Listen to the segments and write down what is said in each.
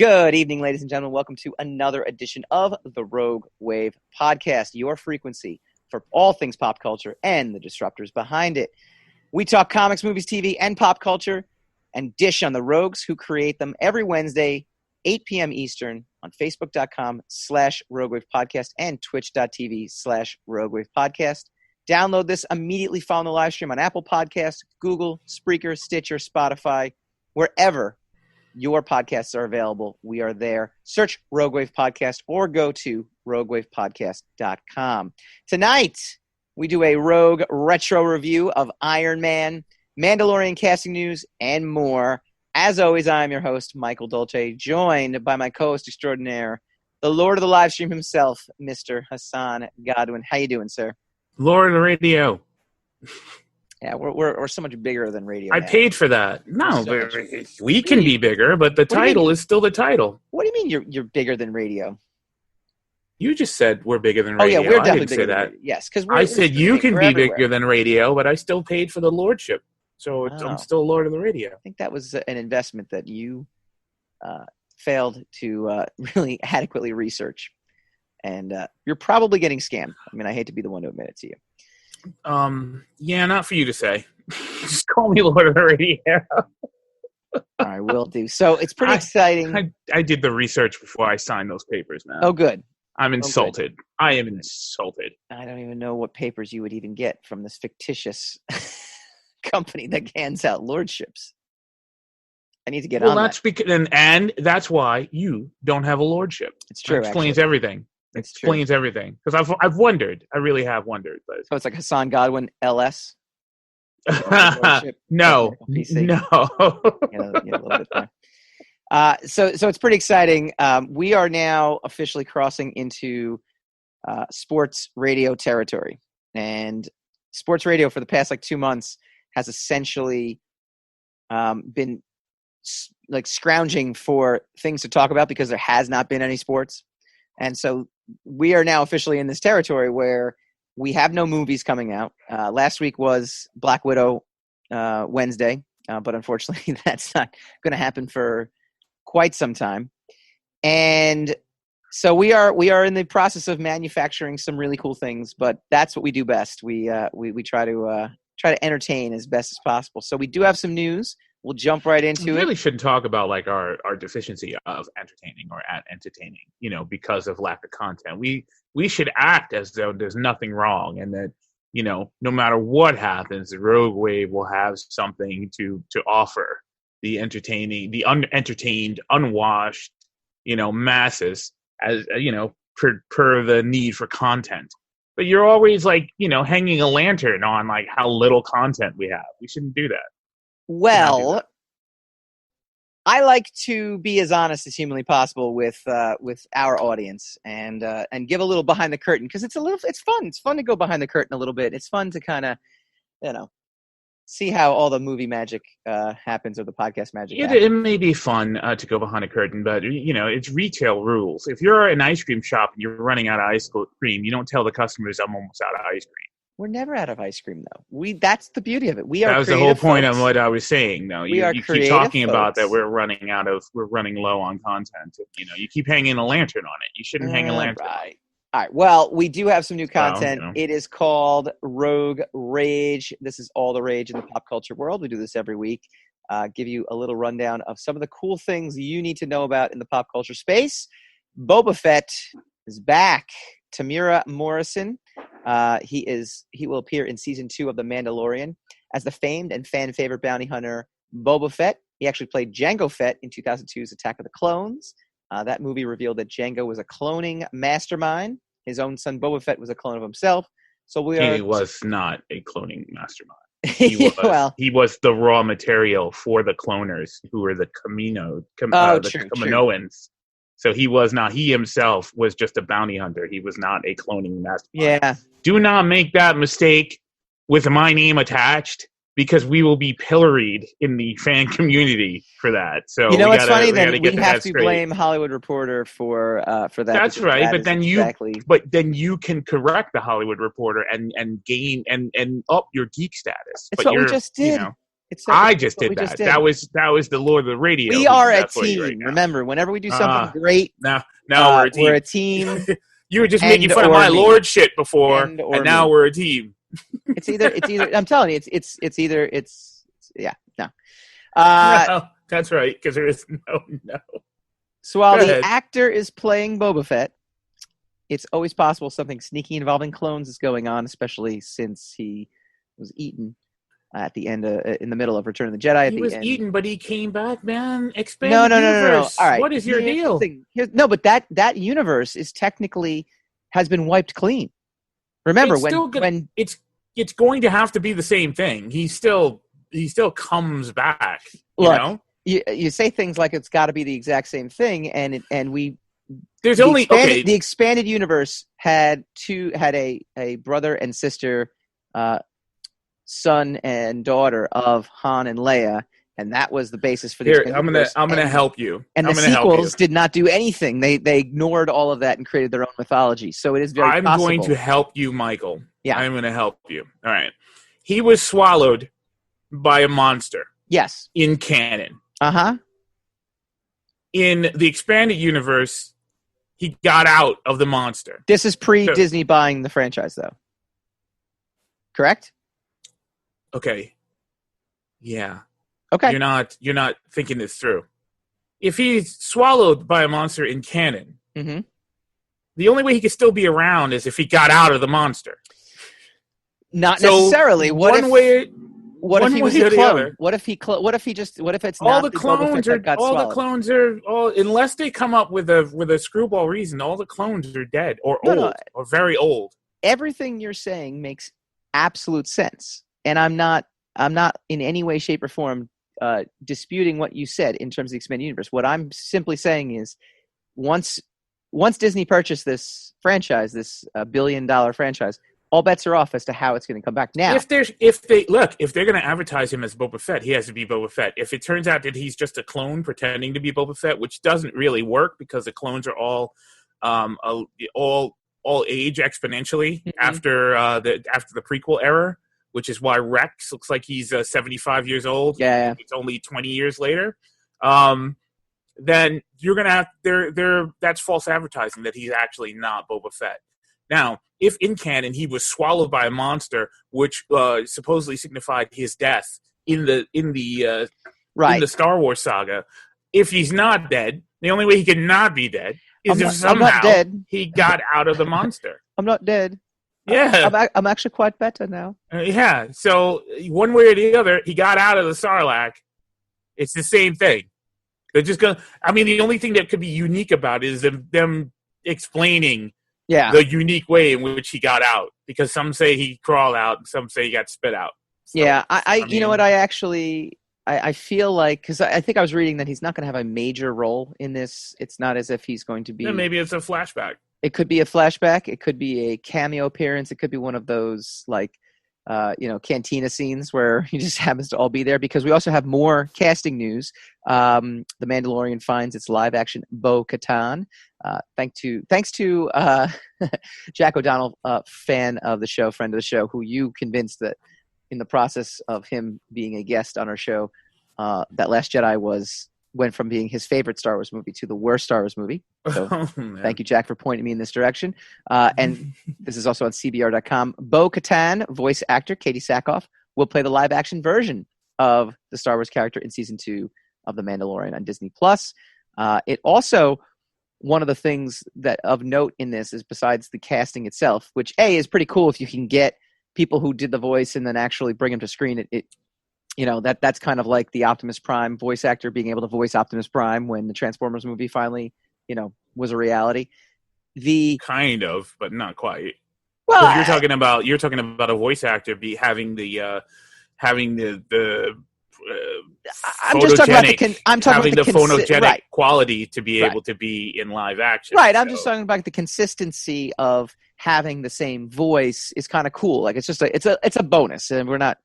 Good evening, ladies and gentlemen. Welcome to another edition of the Rogue Wave Podcast, your frequency for all things pop culture and the disruptors behind it. We talk comics, movies, TV, and pop culture and dish on the rogues who create them every Wednesday, 8 p.m. Eastern on Facebook.com/Rogue Wave Podcast and Twitch.tv/Rogue Wave Podcast. Download this immediately following the live stream on Apple Podcasts, Google, Spreaker, Stitcher, Spotify, wherever your podcasts are available. We are there. Search Rogue Wave Podcast or go to roguewavepodcast.com. Tonight, we do a Rogue retro review of Iron Man, Mandalorian casting news, and more. As always, I'm your host, Michael Dolce, joined by my co-host extraordinaire, the Lord of the live stream himself, Mr. Hassan Godwin. How you doing, sir? Lord of the radio. Yeah, we're so much bigger than radio. I paid for that. No, we can be bigger, but the title is still the title. What do you mean you're bigger than radio? You just said we're bigger than radio. Oh yeah, we're definitely bigger than that. Radio. Yes, because I said you can be bigger than radio, but I still paid for the lordship, so I'm still Lord of the radio. I think that was an investment that you failed to really adequately research, and you're probably getting scammed. I mean, I hate to be the one to admit it to you. Yeah, not for you to say. Just call me Lord of the Radio. All right, will do. So it's pretty exciting. I did the research before I signed those papers, man. Oh, good. I'm insulted. Good. I am insulted. I don't even know what papers you would even get from this fictitious company that hands out lordships. I need to get on that's that. Because, and that's why you don't have a lordship. It's true. That explains actually. Everything. It explains everything. Because I've wondered. I really have wondered. But. So it's like Hassan Godwin, LS? No. Yeah, a little bit there. So it's pretty exciting. We are now officially crossing into sports radio territory. And sports radio for the past 2 months has essentially been scrounging for things to talk about because there has not been any sports. And so we are now officially in this territory where we have no movies coming out. Last week was Black Widow Wednesday, but unfortunately that's not going to happen for quite some time. And so we are in the process of manufacturing some really cool things, but that's what we do best. We try to entertain as best as possible. So we do have some news. We'll jump right into it. We really shouldn't talk about our deficiency of entertaining or at entertaining, because of lack of content. We should act as though there's nothing wrong and that, no matter what happens, the Rogue Wave will have something to offer the entertaining, the unentertained, unwashed, masses as, per the need for content. But you're always hanging a lantern on how little content we have. We shouldn't do that. Well, I like to be as honest as humanly possible with our audience and give a little behind the curtain because it's fun. It's fun to go behind the curtain a little bit. It's fun to kind of, see how all the movie magic happens or the podcast magic. It may be fun to go behind a curtain, but it's retail rules. If you're an ice cream shop and you're running out of ice cream, you don't tell the customers I'm almost out of ice cream. We're never out of ice cream, though. That's the beauty of it. That was the whole point of what I was saying, though. You keep talking about that we're running low on content. You keep hanging a lantern on it. You shouldn't hang a lantern. Right. All right. Well, we do have some new content. Well, It is called Rogue Rage. This is all the rage in the pop culture world. We do this every week. Give you a little rundown of some of the cool things you need to know about in the pop culture space. Boba Fett is back. Tamira Morrison. He will appear in season 2 of The Mandalorian as the famed and fan favorite bounty hunter Boba Fett. He actually played Jango Fett in 2002's Attack of the Clones. That movie revealed that Jango was a cloning mastermind. His own son Boba Fett was a clone of himself. So he was not a cloning mastermind. He was the raw material for the cloners who were the Kaminoans. So he was not. He himself was just a bounty hunter. He was not a cloning mastermind. Yeah. Do not make that mistake with my name attached, because we will be pilloried in the fan community for that. So what's funny? Then we have to blame Hollywood Reporter for that. That's right. But then you can correct the Hollywood Reporter and gain and up your geek status. It's what we just did. I just did that. That was the Lord of the Radio. We are a team. Right, remember, whenever we do something great, now we're a team. You were just making fun of my Lord shit before, and now we're a team. It's either. I'm telling you, it's either. No. No, that's right, because there is no. So while the actor is playing Boba Fett, it's always possible something sneaky involving clones is going on, especially since he was eaten at the end, in the middle of Return of the Jedi. He was eaten, but he came back, man. Expand no. All right. What is your deal? No, but that universe is technically has been wiped clean. Remember, when it's going to have to be the same thing. He still comes back. You say things like it's got to be the exact same thing, and the expanded universe had a brother and sister, son and daughter of Han and Leia, and that was the basis for the expanded universe. I'm gonna help you. And the sequels did not do anything. They ignored all of that and created their own mythology. So it is very possible. I'm going to help you, Michael. Yeah, I'm going to help you. All right. He was swallowed by a monster. Yes. In canon. Uh-huh. In the expanded universe, he got out of the monster. This is pre-Disney buying the franchise, though. Correct? Okay. Yeah. Okay. You're not thinking this through. If he's swallowed by a monster in canon, the only way he could still be around is if he got out of the monster. Not necessarily. What if he was a clone? What if it's all not the clones that got swallowed? All the clones are unless they come up with a screwball reason, all the clones are dead or old or very old. Everything you're saying makes absolute sense, and I'm not in any way, shape, or form disputing what you said in terms of the expanded universe. What I'm simply saying is, once Disney purchased this franchise, this $1 billion franchise, all bets are off as to how it's going to come back. Now, if they're going to advertise him as Boba Fett, he has to be Boba Fett. If it turns out that he's just a clone pretending to be Boba Fett, which doesn't really work because the clones are all age exponentially after the prequel era, which is why Rex looks like he's 75 years old. Yeah, it's only 20 years later. Then you're gonna have that's false advertising that he's actually not Boba Fett. Now, if in canon he was swallowed by a monster, which supposedly signified his death in the Star Wars saga, if he's not dead, the only way he could not be dead is if somehow he got out of the monster. I'm not dead. Yeah, I'm actually quite better now. Yeah, so one way or the other, he got out of the Sarlacc. It's the same thing. They're just gonna. I mean, the only thing that could be unique about it is them explaining the unique way in which he got out. Because some say he crawled out, and some say he got spit out. So, I mean, you know what? I feel like, because I think I was reading that he's not going to have a major role in this. It's not as if he's going to be. Maybe it's a flashback. It could be a flashback. It could be a cameo appearance. It could be one of those cantina scenes where he just happens to all be there. Because we also have more casting news. The Mandalorian finds its live-action Bo-Katan. Thanks to Jack O'Donnell, fan of the show, friend of the show, who you convinced that in the process of him being a guest on our show, that Last Jedi went from being his favorite Star Wars movie to the worst Star Wars movie. So thank you, Jack, for pointing me in this direction. And this is also on CBR.com. Bo-Katan, voice actor Katie Sackhoff, will play the live-action version of the Star Wars character in Season 2 of The Mandalorian on Disney+. It also, one of the things that of note in this is, besides the casting itself, which, A, is pretty cool if you can get people who did the voice and then actually bring them to screen, that's kind of like the Optimus Prime voice actor being able to voice Optimus Prime when the Transformers movie finally, was a reality. Kind of, but not quite. Well, you're talking about a voice actor having the I'm just talking about the photogenic quality to be able to be in live action. Right. I'm just talking about the consistency of having the same voice is kind of cool. Like, it's just it's a bonus, and we're not,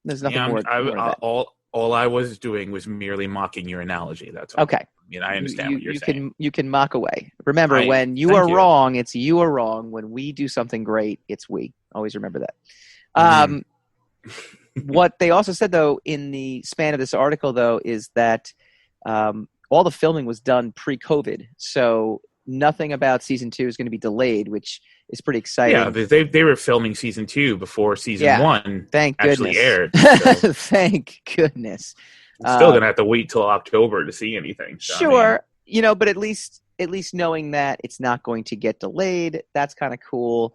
there's nothing more. All I was doing was merely mocking your analogy. That's all. Okay. I mean, I understand what you're saying. You can mock away. Remember, when you are wrong, it's you are wrong. When we do something great, it's we. Always remember that. What they also said, though, in the span of this article, though, is that all the filming was done pre-COVID. So nothing about season 2 is going to be delayed, which is pretty exciting. Yeah, they were filming season 2 before season 1 thank actually goodness. aired. So Thank goodness. I'm still gonna have to wait till October to see anything. So, Sure, but at least knowing that it's not going to get delayed, that's kind of cool.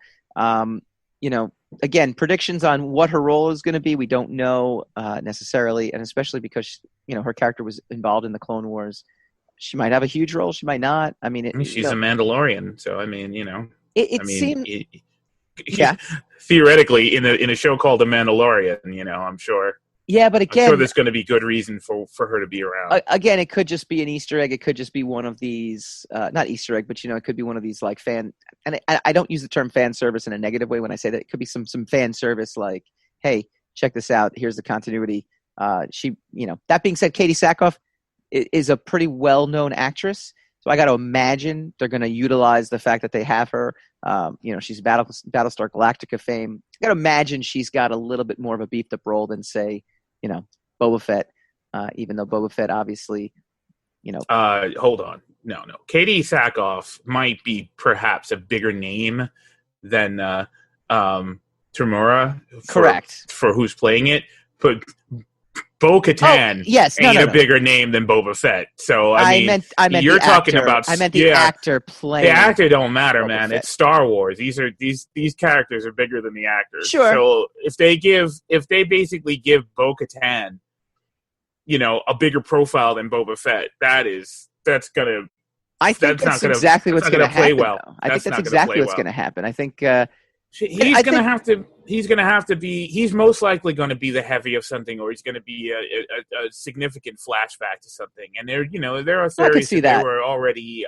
Again, predictions on what her role is going to be, we don't know necessarily, and especially because her character was involved in the Clone Wars. She might have a huge role. She might not. she's a Mandalorian, so it seems. Yeah. Theoretically, in a show called The Mandalorian, I'm sure. Yeah, but again, I'm sure there's going to be good reason for her to be around. Again, it could just be an Easter egg. It could just be one of these, not Easter egg, but it could be one of these like fan. And I don't use the term fan service in a negative way when I say that. It could be some fan service, like, hey, check this out. Here's the continuity. That being said, Katie Sackhoff is a pretty well-known actress. So I got to imagine they're going to utilize the fact that they have her. She's Battlestar Galactica fame. I got to imagine she's got a little bit more of a beefed-up role than, say, Boba Fett, even though Boba Fett obviously, hold on. No. Katie Sackhoff might be perhaps a bigger name than Tamura. Correct. For who's playing it. But Bo-Katan ain't a bigger name than Boba Fett. So, I mean, you're talking about... I meant the actor playing... The actor don't matter, Boba man. Fett. It's Star Wars. These characters are bigger than the actors. Sure. So if they basically give Bo-Katan, a bigger profile than Boba Fett, that's gonna... I think that's exactly what's going to happen. Well. I think that's exactly what's going to happen. I think... He's gonna have to be. He's most likely going to be the heavy of something, or he's going to be a significant flashback to something. And there are theories that they were already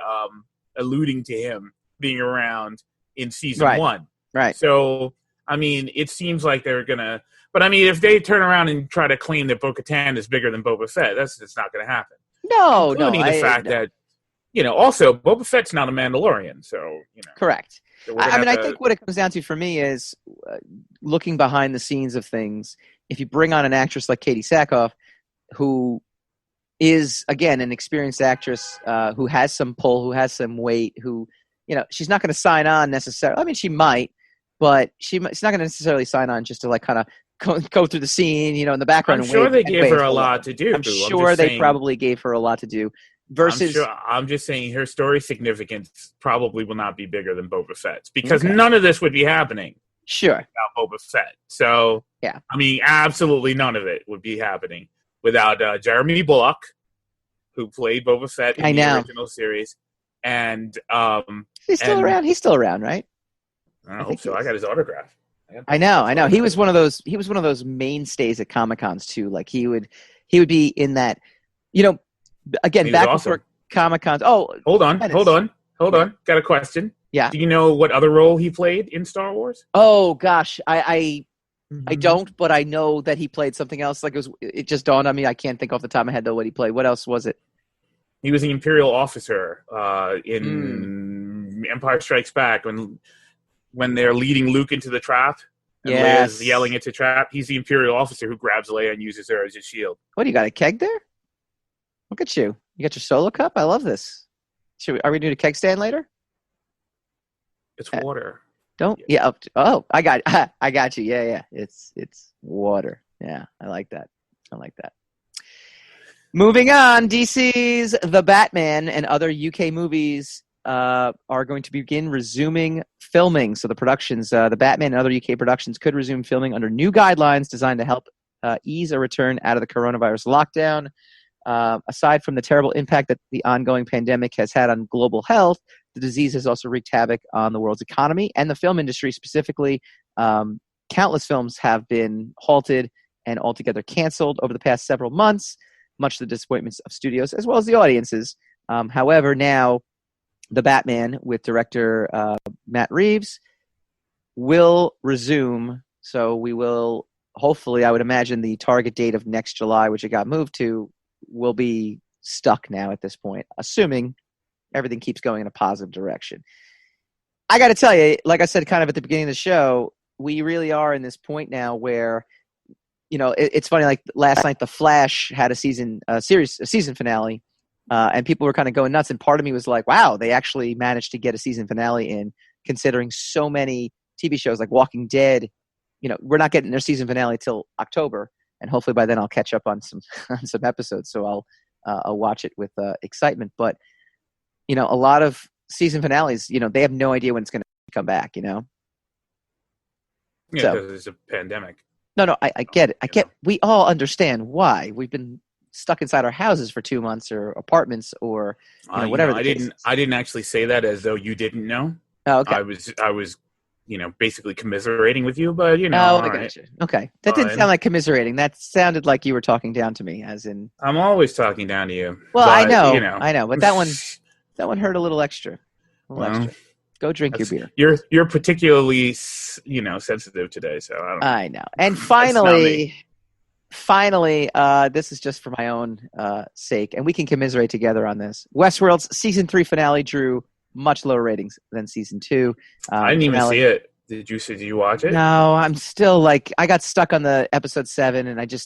alluding to him being around in season 1. Right. So it seems like they're gonna. But if they turn around and try to claim that Bo-Katan is bigger than Boba Fett, that's just not going to happen. Including the fact that also Boba Fett's not a Mandalorian, so correct. I think what it comes down to for me is looking behind the scenes of things. If you bring on an actress like Katie Sackhoff, who is, again, an experienced actress who has some pull, who has some weight, who, she's not going to sign on necessarily. She might, but she's not going to necessarily sign on just to like kind of go through the scene, in the background. I'm sure they gave her a lot to do. I'm sure they probably gave her a lot to do. Versus, I'm just saying her story significance probably will not be bigger than Boba Fett's because none of this would be happening. Sure. Without Boba Fett. So, yeah. Absolutely none of it would be happening without Jeremy Bullock, who played Boba Fett in the original series. And he's still around. He's still around, right? I hope so. I got his autograph. I know. He was one of those mainstays at Comic-Cons too. Like he would be in that, again, back before Comic-Cons. Oh, hold on. Got a question. Yeah. Do you know what other role he played in Star Wars? Oh gosh, I don't, but I know that he played something else. Like it just dawned on me. I can't think off the top of my head though what he played. What else was it? He was the Imperial officer in Empire Strikes Back when they're leading Luke into the trap. And Leia's yelling it's a trap. He's the Imperial officer who grabs Leia and uses her as his shield. What, you got a keg there? Look at you. You got your solo cup? I love this. Are we doing a keg stand later? It's water. I got you. Yeah. It's water. Yeah, I like that. Moving on, DC's The Batman and other UK movies are going to begin resuming filming. So the productions, The Batman and other UK productions could resume filming under new guidelines designed to help ease a return out of the coronavirus lockdown. Aside from the terrible impact that the ongoing pandemic has had on global health, the disease has also wreaked havoc on the world's economy and the film industry specifically. Countless films have been halted and altogether canceled over the past several months, much to the disappointments of studios as well as the audiences. However, now The Batman with director Matt Reeves will resume. So we will, hopefully, I would imagine the target date of next July, which it got moved to, will be stuck now at this point, assuming everything keeps going in a positive direction. I got to tell you, like I said kind of at the beginning of the show, we really are in this point now where it's funny. Like last night, The Flash had a season finale, and people were kind of going nuts. And part of me was like, "Wow, they actually managed to get a season finale in." Considering so many TV shows like Walking Dead, we're not getting their season finale till October, and hopefully by then I'll catch up on some on some episodes. So I'll watch it with excitement. But a lot of season finales, they have no idea when it's going to come back. Yeah, so, because it's a pandemic. No, I get it. I get. We all understand why we've been stuck inside our houses for 2 months or apartments or whatever. I didn't actually say that as though you didn't know. Oh, okay. I was, basically commiserating with you, but Oh, I got you. Okay, that didn't sound like commiserating. That sounded like you were talking down to me, as in. I'm always talking down to you. Well, but, I know, but that one hurt a little extra. Extra. Go drink your beer. You're particularly, sensitive today, so I know. And finally, this is just for my own sake, and we can commiserate together on this. Westworld's season 3 finale drew much lower ratings than season 2. I didn't even see it. Did you watch it? No, I'm still I got stuck on the episode 7, and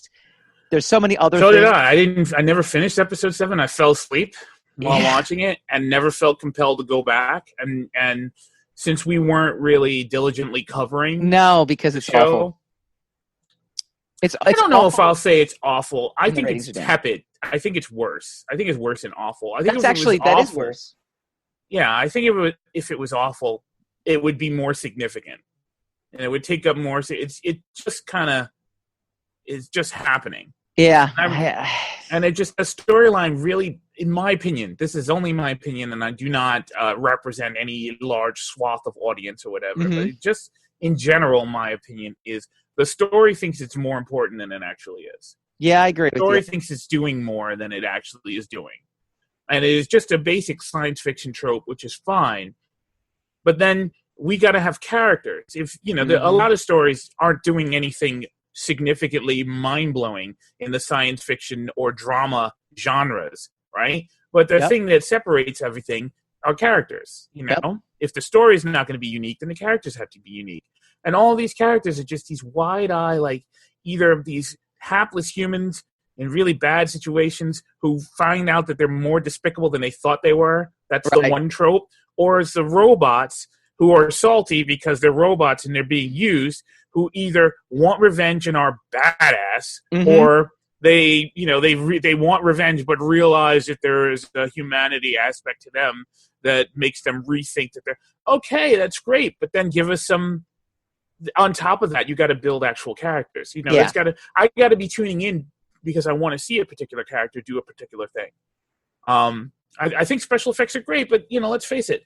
there's so many other. So things. did I. I never finished episode 7. I fell asleep while watching it, and never felt compelled to go back. And since we weren't really diligently covering, because it's show, awful. I don't know if I'll say it's awful. I think it's tepid. I think it's worse. I think it's worse than awful. I think that is worse. Yeah, I think if it was awful, it would be more significant, and it would take up more. It just kind of is just happening. Yeah, and it just a storyline really, in my opinion, this is only my opinion, and I do not represent any large swath of audience or whatever. Mm-hmm. But just in general, my opinion is the story thinks it's more important than it actually is. Yeah, I agree. The story thinks it's doing more than it actually is doing. And it is just a basic science fiction trope, which is fine. But then we got to have characters. If a lot of stories aren't doing anything significantly mind-blowing in the science fiction or drama genres, right? But the thing that separates everything are characters. If the story is not going to be unique, then the characters have to be unique. And all these characters are just these wide-eye, either these hapless humans in really bad situations who find out that they're more despicable than they thought they were. That's the one trope. Or it's the robots who are salty because they're robots and they're being used, who either want revenge and are badass, or they want revenge but realize that there is a humanity aspect to them that makes them rethink that they're okay. That's great, but then give us some. On top of that, you got to build actual characters. I got to be tuning in because I want to see a particular character do a particular thing. I think special effects are great, but let's face it,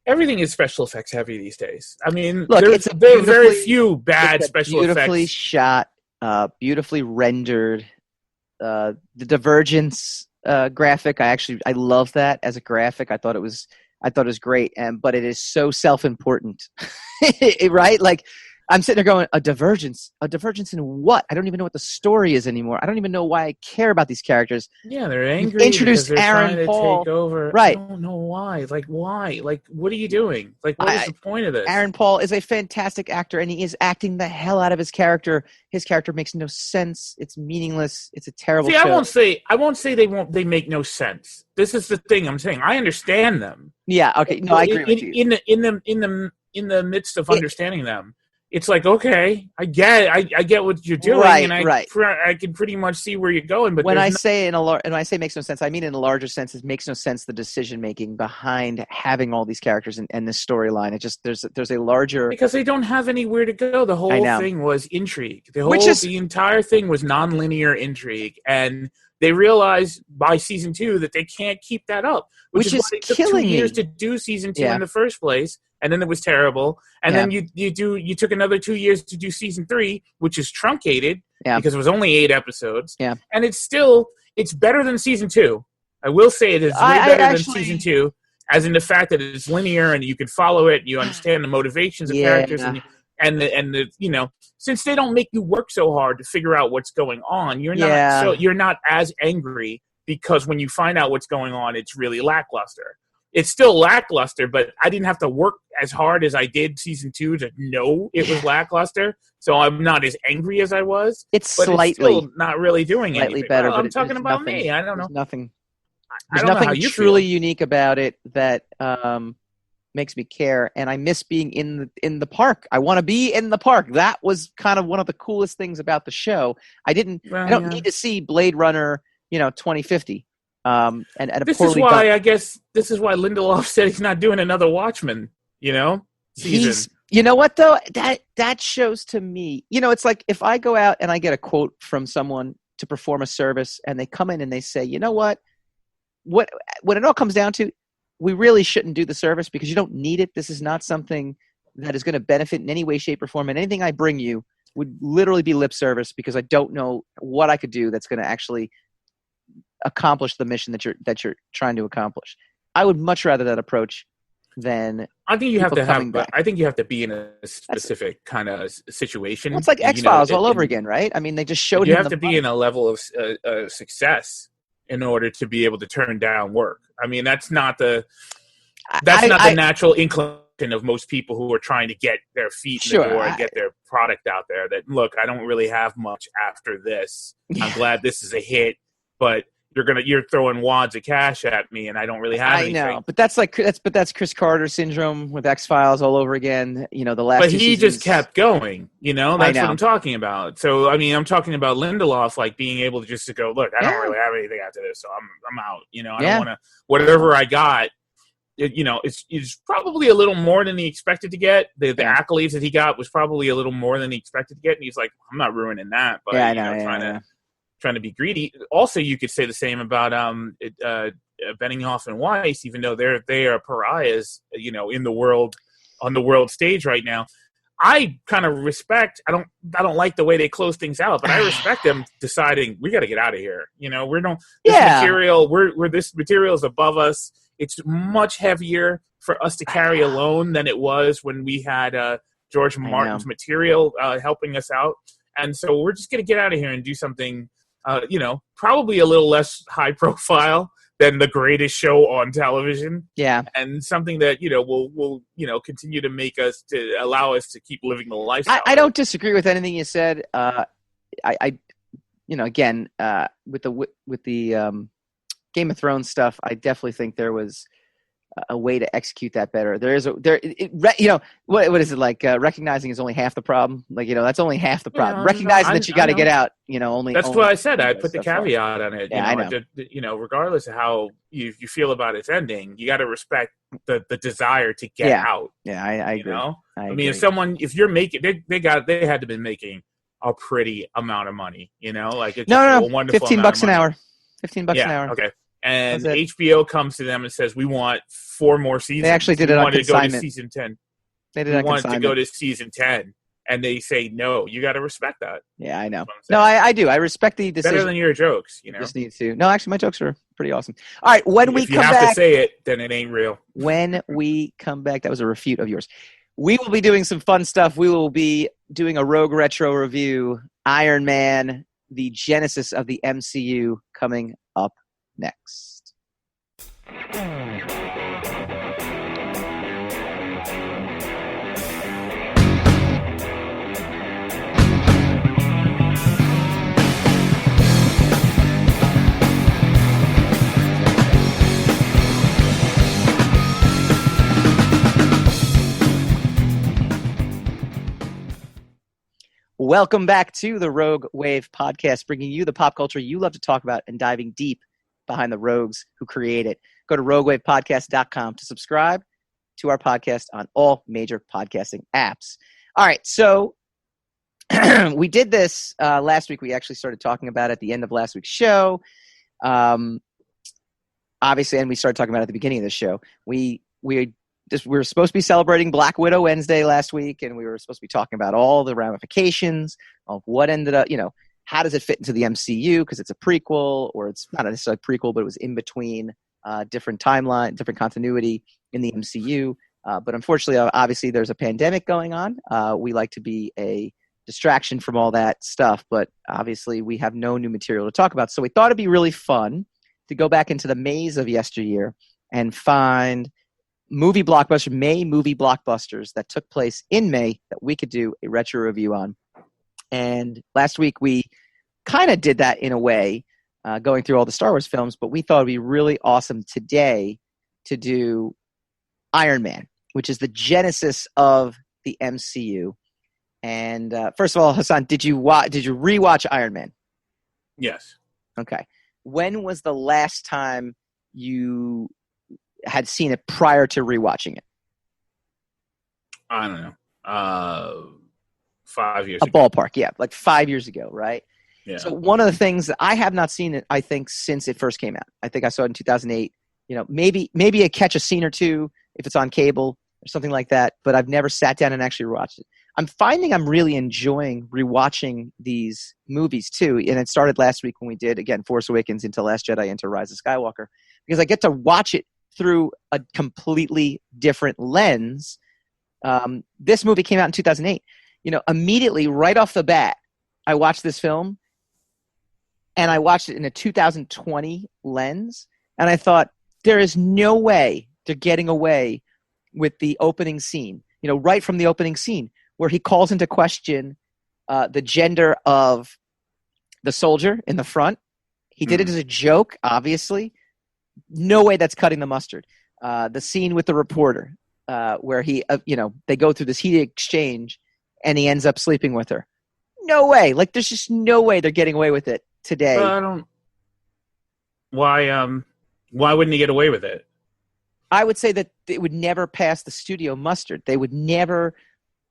everything is special effects heavy these days. I mean, there are very few bad special effects. Beautifully shot, beautifully rendered. The Divergence graphic, I love that as a graphic. I thought it was great, but it is so self-important, right? I'm sitting there going, a divergence in what? I don't even know what the story is anymore. I don't even know why I care about these characters. Yeah, they're angry. Introduced because they're Aaron trying Paul. to take over. Right. I don't know why. Why? What are you doing? What is the point of this? Aaron Paul is a fantastic actor, and he is acting the hell out of his character. His character makes no sense. It's meaningless. It's a terrible show. I won't say they make no sense. This is the thing I'm saying. I understand them. Yeah, okay. No, I agree with you. In the midst of understanding them, it's okay, I get what you're doing, and I can pretty much see where you're going. But when I say makes no sense, I mean in a larger sense, it makes no sense the decision making behind having all these characters and this storyline. It just there's a larger because they don't have anywhere to go. The whole thing was intrigue. The entire thing was nonlinear intrigue, and they realized by season 2 that they can't keep that up, which is why it took 2 years to do season 2 in the first place. And then it was terrible. And then you took another 2 years to do season 3, which is truncated because it was only 8 episodes. Yeah. And it's better than season 2. I will say it is way better than season 2, as in the fact that it's linear and you can follow it. And you understand the motivations of characters and since they don't make you work so hard to figure out what's going on, you're not as angry because when you find out what's going on, it's really lackluster. it's still lackluster, but I didn't have to work as hard as I did season 2 to know it was lackluster. So I'm not as angry as I was. It's but slightly, it's still not really doing slightly anything. better. Well, But I'm talking about me. I don't know. There's nothing truly unique about it that makes me care, and I miss being in the park. I want to be in the park. That was kind of one of the coolest things about the show. I don't need to see Blade Runner, 2050. And this is why I guess this is why Lindelof said he's not doing another Watchmen. Season. You know what though? That shows to me. It's like if I go out and I get a quote from someone to perform a service, and they come in and they say, you know what? When it all comes down to, we really shouldn't do the service because you don't need it. This is not something that is going to benefit in any way, shape, or form. And anything I bring you would literally be lip service because I don't know what I could do that's going to actually accomplish the mission that you're trying to accomplish. I would much rather that approach than I think you have to have. I think you have to be in a specific kind of situation. Well, it's like X-Files all over again, right? I mean, they just showed you have to be in a level of success in order to be able to turn down work. I mean, that's not the natural inclination of most people who are trying to get their feet in the door and get their product out there. That, look, I don't really have much after this. I'm glad this is a hit, but you're throwing wads of cash at me, and I don't really have anything. I know, but that's Chris Carter syndrome with X-Files all over again. The last. But he just kept going. That's what I'm talking about. So I mean, I'm talking about Lindelof, like being able to just go, look, I don't really have anything after this, so I'm out. I don't want to. Whatever I got, it's probably a little more than he expected to get. The accolades that he got was probably a little more than he expected to get, and he's like, I'm not ruining that. But trying to be greedy. Also, you could say the same about Benioff and Weiss, even though they are pariahs, in the world, on the world stage right now. I kind of respect. I don't like the way they close things out, but I respect them deciding we got to get out of here. This material is above us. It's much heavier for us to carry alone than it was when we had George Martin's material helping us out. And so we're just going to get out of here and do something. Probably a little less high profile than the greatest show on television. Yeah. And something that, will continue to allow us to keep living the lifestyle. I don't disagree with anything you said. Again, with the Game of Thrones stuff, I definitely think there was a way to execute that better. What is it like? Recognizing is only half the problem. That's only half the problem. Recognizing that you got to get out. That's what I said. I put the caveat on it. I know. Regardless of how you feel about its ending, you got to respect the desire to get out. Yeah, I agree. I mean, if you're making, they had to be making a pretty amount of money. It's no, $15 an hour. $15 an hour. Okay. And HBO comes to them and says, we want 4 more seasons. They actually did it on consignment. To go to season 10. They did it on consignment. We want to go to season 10. And they say, no, you got to respect that. Yeah, I know. No, I do. I respect the decision. Better than your jokes, Just need to. No, actually, my jokes are pretty awesome. All right, when we come back. If you have to say it, then it ain't real. When we come back, that was a refute of yours. We will be doing some fun stuff. We will be doing a Rogue Retro review. Iron Man, the genesis of the MCU, coming up next. Welcome back to the Rogue Wave podcast, bringing you the pop culture you love to talk about and diving deep behind the rogues who create it. Go to roguewavepodcast.com to subscribe to our podcast on all major podcasting apps. All right, so we did this last week. We actually started talking about it at the end of last week's show. Obviously, and we started talking about it at the beginning of the show. We were supposed to be celebrating Black Widow Wednesday last week, and we were supposed to be talking about all the ramifications of what ended up, how does it fit into the MCU, because it's a prequel, or it's not necessarily a prequel, but it was in between different timeline, different continuity in the MCU. But unfortunately, obviously, there's a pandemic going on. We like to be a distraction from all that stuff, but obviously we have no new material to talk about. So we thought it'd be really fun to go back into the maze of yesteryear and find movie blockbusters that took place in May that we could do a retro review on. And last week we kind of did that in a way, going through all the Star Wars films, but we thought it'd be really awesome today to do Iron Man, which is the genesis of the MCU. And first of all, Hassan, did you rewatch Iron Man? Yes. Okay. When was the last time you had seen it prior to rewatching it? I don't know. 5 years ago. Ballpark, yeah. Like 5 years ago, right? Yeah. So one of the things that I have not seen it, I think, since it first came out. I think I saw it in 2008. Maybe I catch a scene or two if it's on cable or something like that, but I've never sat down and actually rewatched it. I'm finding I'm really enjoying rewatching these movies too, and it started last week when we did, again, Force Awakens into Last Jedi into Rise of Skywalker, because I get to watch it through a completely different lens. This movie came out in 2008. Immediately, right off the bat, I watched this film, and I watched it in a 2020 lens, and I thought, there is no way they're getting away with the opening scene, right from the opening scene, where he calls into question the gender of the soldier in the front. He did it as a joke, obviously. No way that's cutting the mustard. The scene with the reporter, where they go through this heated exchange, and he ends up sleeping with her. No way. Like, there's just no way they're getting away with it today. Why wouldn't he get away with it? I would say that it would never pass the studio mustard. They would never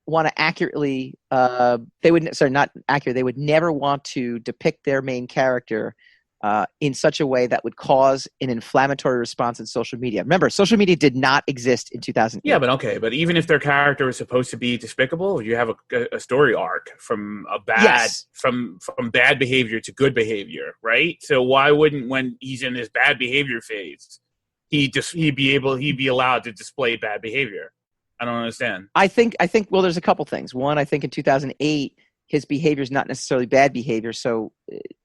want to accurately they would never want to depict their main character in such a way that would cause an inflammatory response in social media. Remember, social media did not exist in 2008. Yeah, but even if their character is supposed to be despicable, you have a story arc from from bad behavior to good behavior, right? So why wouldn't, when he's in his bad behavior phase, he'd be allowed to display bad behavior? I don't understand. I think well, there's a couple things. One, I think in 2008 his behavior is not necessarily bad behavior. So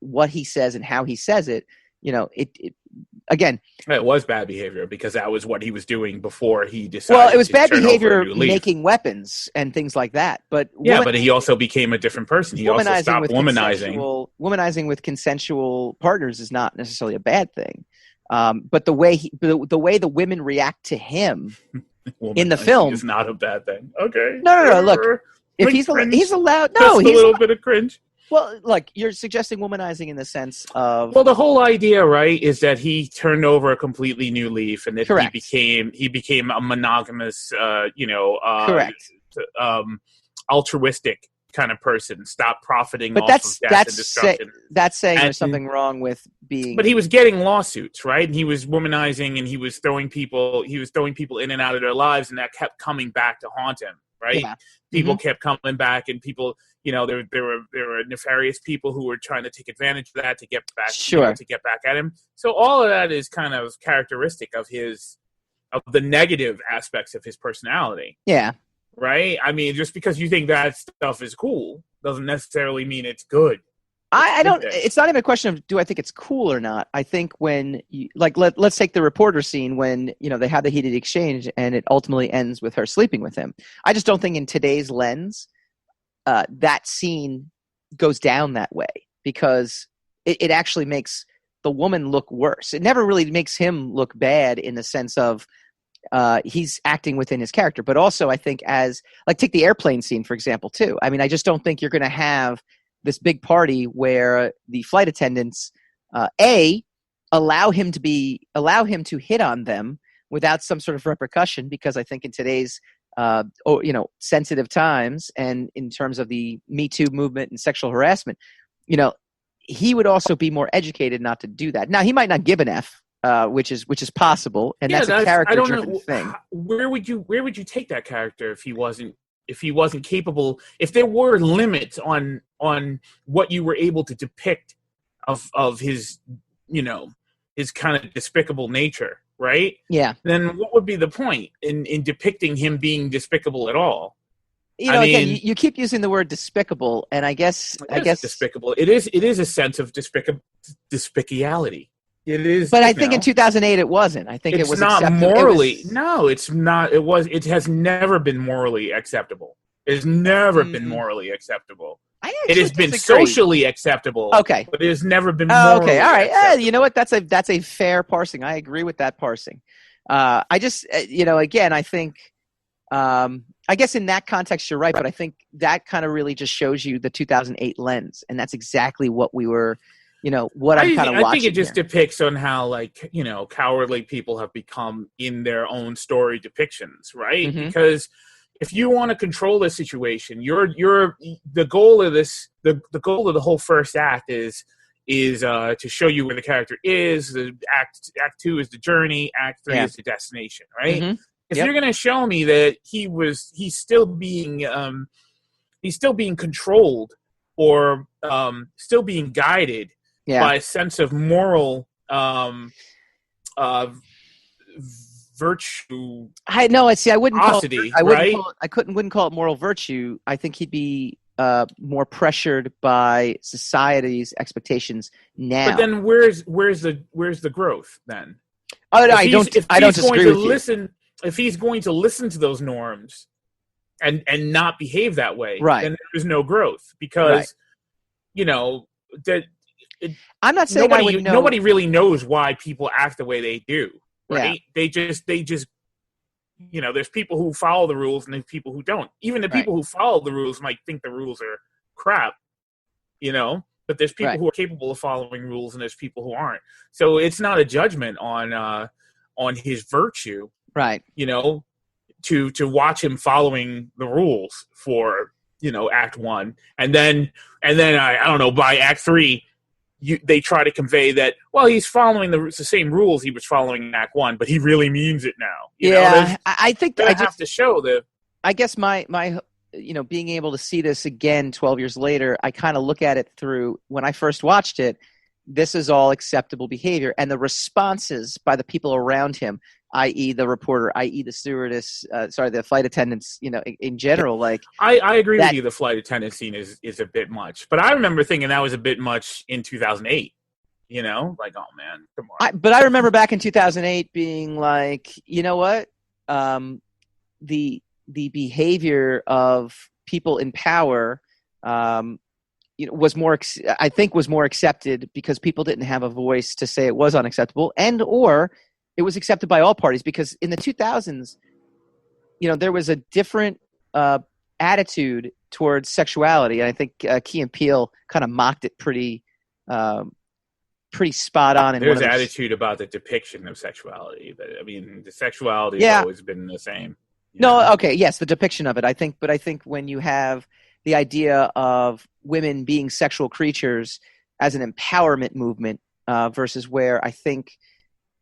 what he says and how he says it, again, it was bad behavior because that was what he was doing before he decided. Well, it was bad behavior making weapons and things like that. But but he also became a different person. He also stopped womanizing. Womanizing with consensual partners is not necessarily a bad thing. But the way the women react to him in the film is not a bad thing. Okay. No. Look. If he's allowed, no, he's a little bit of cringe. Well, look, you're suggesting womanizing in the sense of. Well, the whole idea, right, is that he turned over a completely new leaf, and that he became a monogamous, correct, altruistic kind of person. Stop profiting off of death and destruction. That's saying there's something wrong with being. But he was getting lawsuits, right? And he was womanizing, and he was throwing people in and out of their lives, and that kept coming back to haunt him. Right? Yeah. People kept coming back, and people, there were nefarious people who were trying to take advantage of that to get back, to get back at him. So all of that is kind of characteristic of the negative aspects of his personality. Yeah. Right? I mean, just because you think that stuff is cool doesn't necessarily mean it's good. I don't. It's not even a question of do I think it's cool or not. I think when let's take the reporter scene when they have the heated exchange and it ultimately ends with her sleeping with him. I just don't think in today's lens that scene goes down that way because it actually makes the woman look worse. It never really makes him look bad in the sense of he's acting within his character. But also I think take the airplane scene for example too. I mean, I just don't think you're going to have this big party where the flight attendants allow him to hit on them without some sort of repercussion, because I think in today's sensitive times and in terms of the Me Too movement and sexual harassment, he would also be more educated not to do that. Now he might not give an F, which is possible, and that's a character-driven thing. Where would you take that character if he wasn't capable? If there were limits on what you were able to depict of his his kind of despicable nature, right? Yeah. Then what would be the point in depicting him being despicable at all? Again, you keep using the word despicable, and I guess despicable. It is a sense of despicality. It is. But I think in 2008 it wasn't. I think it's it was not acceptable. morally. No, it's not. It has never been morally acceptable. It has never been morally acceptable. It has been socially acceptable. Okay, but it has never been morally okay, all right. acceptable. You know what? That's a fair parsing. I agree with that parsing. I just again, I think. I guess in that context, you're right, but I think that kind of really just shows you the 2008 lens, and that's exactly what we were, what I'm kind of watching. I think it just depicts on how, like, cowardly people have become in their own story depictions, right? Mm-hmm. Because if you want to control the situation, the goal of this, the goal of the whole first act is to show you where the character is. The act 2 is the journey. Act 3 is the destination, right? Mm-hmm. If you're going to show me that he's still being controlled or still being guided by a sense of moral virtue. I wouldn't call it. Wouldn't call it moral virtue. I think he'd be more pressured by society's expectations now. But then where's the growth then? Oh, no, I don't disagree with you. If he's going to listen to those norms and not behave that way, right, then there's no growth because, I'm not saying nobody really knows why people act the way they do, right? Yeah. They just, there's people who follow the rules and there's people who don't. Even the people who follow the rules might think the rules are crap, but there's people who are capable of following rules and there's people who aren't. So it's not a judgment on his virtue. Right. To watch him following the rules for, Act 1. And then I don't know, by Act 3, they try to convey that, well, he's following the same rules he was following in Act 1, but he really means it now. I think I have to show I guess my being able to see this again 12 years later, I kind of look at it through when I first watched it, this is all acceptable behavior. And the responses by the people around him, i.e. the reporter, i.e. the stewardess, the flight attendants, in general, like... I agree with you, the flight attendant scene is a bit much. But I remember thinking that was a bit much in 2008, Like, oh, man, come on. But I remember back in 2008 being like, you know what? The behavior of people in power... was more accepted because people didn't have a voice to say it was unacceptable, and or it was accepted by all parties because in the 2000s, there was a different attitude towards sexuality, and I think Key and Peele kind of mocked it pretty spot on. There's an attitude about the depiction of sexuality, but I mean, the sexuality has always been the same. Yes, the depiction of it. I think when you have the idea of women being sexual creatures as an empowerment movement versus where I think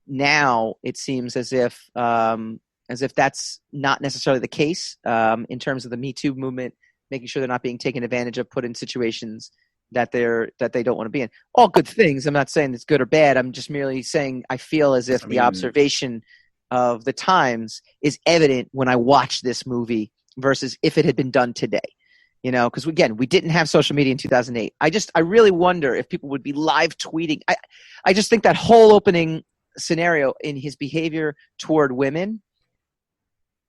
now it seems as if that's not necessarily the case in terms of the Me Too movement, making sure they're not being taken advantage of, put in situations that they don't want to be in. All good things. I'm not saying it's good or bad. I'm just merely saying I feel as if the observation of the times is evident when I watch this movie versus if it had been done today. Because again, we didn't have social media in 2008. I really wonder if people would be live tweeting. I just think that whole opening scenario in his behavior toward women,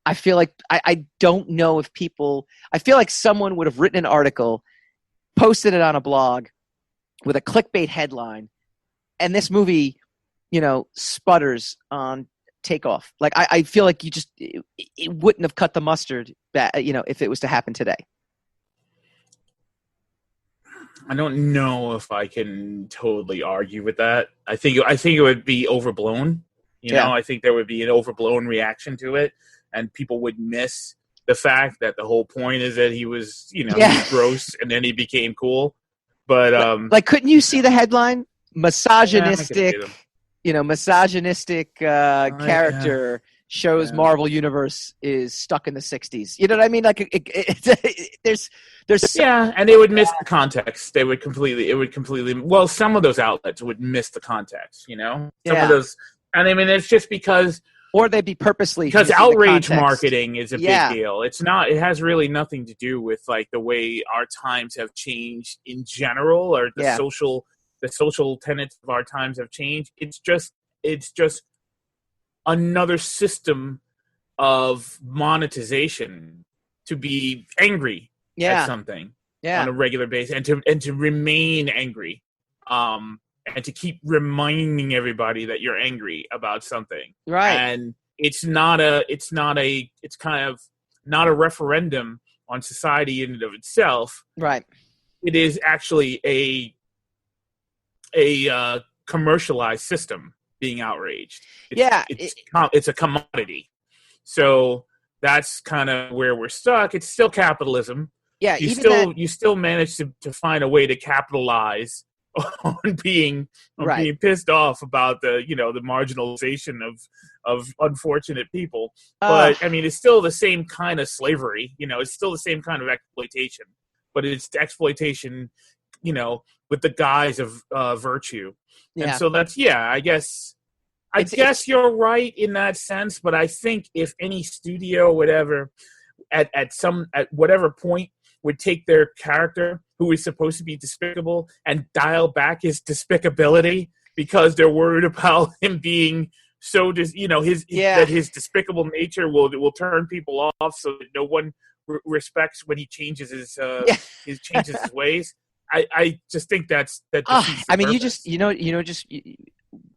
I feel like I don't know if people. I feel like someone would have written an article, posted it on a blog with a clickbait headline, and this movie, sputters on takeoff. Like I feel like it wouldn't have cut the mustard, if it was to happen today. I don't know if I can totally argue with that. I think it would be overblown. I think there would be an overblown reaction to it, and people would miss the fact that the whole point is that he was, he was gross and then he became cool. But like, couldn't you see the headline? Misogynistic, character shows Marvel Universe is stuck in the 60s. You know what I mean? Like, there's and they would miss the context. It would completely. Well, some of those outlets would miss the context. Some of those, and I mean, it's just because, or they'd be purposely because outrage marketing is a big deal. It's not. It has really nothing to do with like the way our times have changed in general, or the the social tenets of our times have changed. It's just another system of monetization to be angry at something on a regular basis, and to remain angry, and to keep reminding everybody that you're angry about something. Right. And it's kind of not a referendum on society in and of itself. Right. It is actually a commercialized system being outraged. It's a commodity. So that's kind of where we're stuck. It's still capitalism. Yeah, you still manage to find a way to capitalize on being pissed off about the marginalization of unfortunate people. But I mean, it's still the same kind of slavery. It's still the same kind of exploitation, but it's exploitation, with the guise of virtue. Yeah. And so that's I guess you're right in that sense. But I think if any studio, whatever, at whatever point would take their character who is supposed to be despicable and dial back his despicability because they're worried about him being so that his despicable nature will turn people off, so that no one respects when he changes his ways. I just think that. I mean, purpose.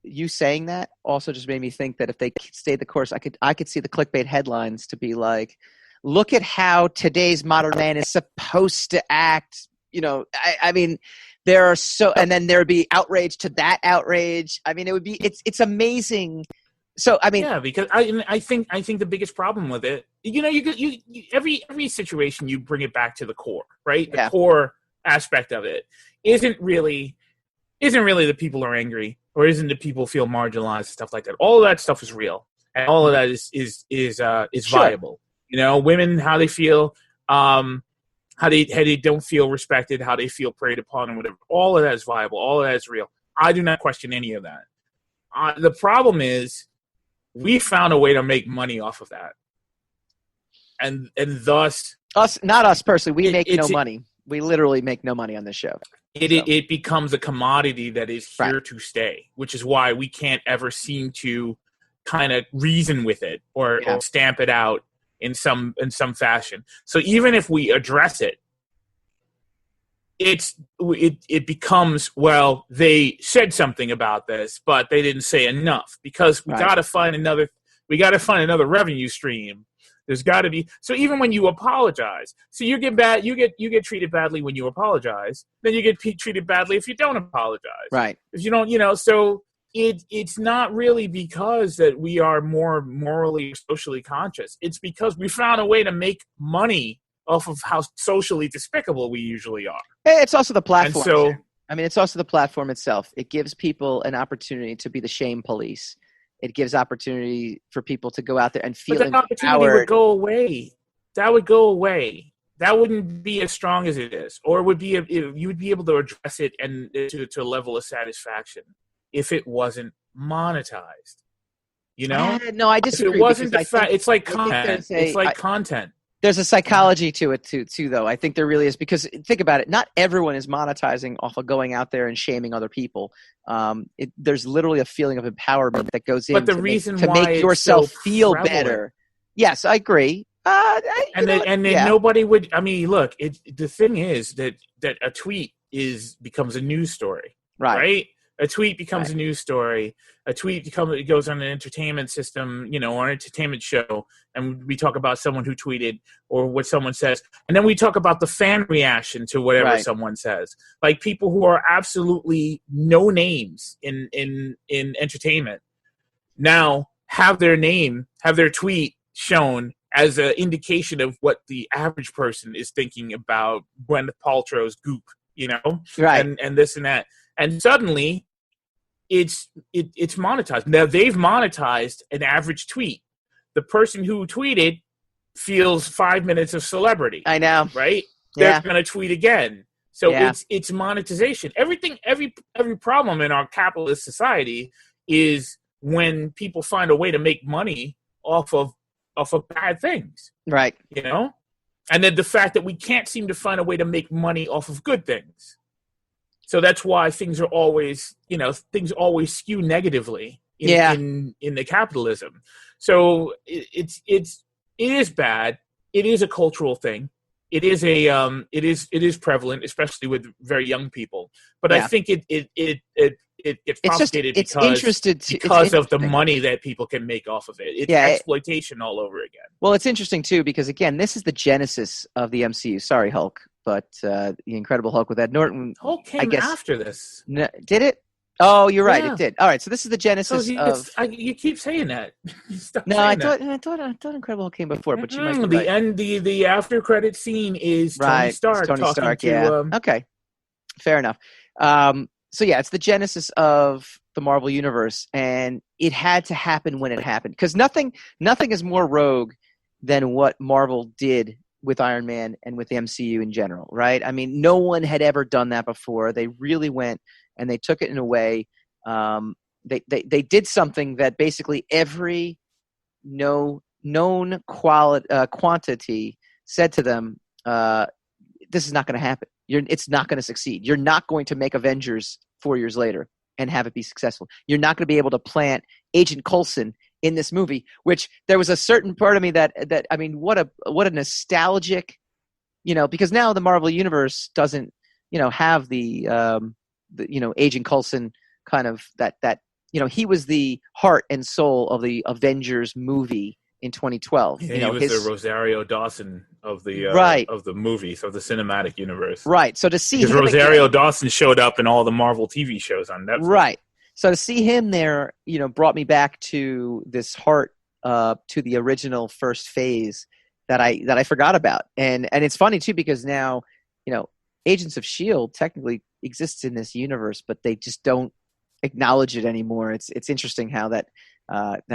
You saying that also just made me think that if they stayed the course, I could see the clickbait headlines to be like, look at how today's modern man is supposed to act. I mean, there are and then there would be outrage to that outrage. I mean, it's amazing. So, I mean, yeah, because I think the biggest problem with it, you every situation, you bring it back to the core, right? The core aspect of it isn't really that people are angry, or isn't that people feel marginalized, stuff like that. All of that stuff is real, and all of that is viable. Women, how they feel, how they don't feel respected, how they feel preyed upon, and whatever. All of that is viable. All of that is real. I do not question any of that. The problem is we found a way to make money off of that, and thus not us personally. We make no money. We literally make no money on this show. It becomes a commodity that is here to stay, which is why we can't ever seem to kind of reason with it or stamp it out in some fashion. So even if we address it, it becomes, well, they said something about this, but they didn't say enough, because we got to find another revenue stream. There's got to be. So even when you apologize, so you get treated badly when you apologize, then you get treated badly if you don't apologize. Right. If you don't, so it's not really because that we are more morally or socially conscious. It's because we found a way to make money off of how socially despicable we usually are. It's also the platform. And so, it's also the platform itself. It gives people an opportunity to be the shame police. It gives opportunity for people to go out there and feel empowered. But that opportunity would go away. That would go away. That wouldn't be as strong as it is. Or you would be able to address it and to a level of satisfaction if it wasn't monetized. No, I disagree. If it wasn't it's like content. It's like content. There's a psychology to it too, though. I think there really is, because think about it. Not everyone is monetizing off of going out there and shaming other people. There's literally a feeling of empowerment that goes in to make yourself feel better. Yes, I agree. Nobody would. I mean, look. The thing is that a tweet becomes a news story, right? A tweet becomes a news story. A tweet goes on an entertainment system, or an entertainment show, and we talk about someone who tweeted or what someone says, and then we talk about the fan reaction to whatever someone says. Like people who are absolutely no names in entertainment now have their tweet shown as an indication of what the average person is thinking about Gwyneth Paltrow's Goop, and this and that. And suddenly, it's monetized. Now they've monetized an average tweet. The person who tweeted feels 5 minutes of celebrity. I know, right? They're going to tweet again. So it's monetization. Every problem in our capitalist society is when people find a way to make money off of bad things, right? And then the fact that we can't seem to find a way to make money off of good things. So that's why things are always, things always skew negatively in the capitalism. So it is bad. It is a cultural thing. It is it is prevalent, especially with very young people. But I think it gets propagated because of the money that people can make off of it. It's exploitation all over again. Well, it's interesting too because again, this is the genesis of the MCU. Sorry, Hulk, but the Incredible Hulk with Ed Norton. Hulk came after this. Did it? Oh, you're right. It did. All right. So this is the genesis of. You keep saying that. I thought Incredible Hulk came before, but you might be right. The after credit scene is Tony Stark talking to. Okay, fair enough. So it's the genesis of the Marvel Universe, and it had to happen when it happened because nothing is more rogue than what Marvel did with Iron Man and with the MCU in general, right? I mean, no one had ever done that before. They really went and they took it in a way. They did something that basically every known quantity said to them, this is not going to happen. It's not going to succeed. You're not going to make Avengers 4 years later and have it be successful. You're not going to be able to plant Agent Coulson in this movie, which there was a certain part of me that I mean, what a nostalgic, because now the Marvel Universe doesn't, have the Agent Coulson kind of that he was the heart and soul of the Avengers movie in 2012. Yeah, he was the Rosario Dawson of the of the movies of the cinematic universe. Right. So to see him Rosario Dawson showed up in all the Marvel TV shows on Netflix. Right. So to see him there, brought me back to this heart to the original first phase that I forgot about. And it's funny too because now, Agents of S.H.I.E.L.D. technically exists in this universe, but they just don't acknowledge it anymore. It's interesting how that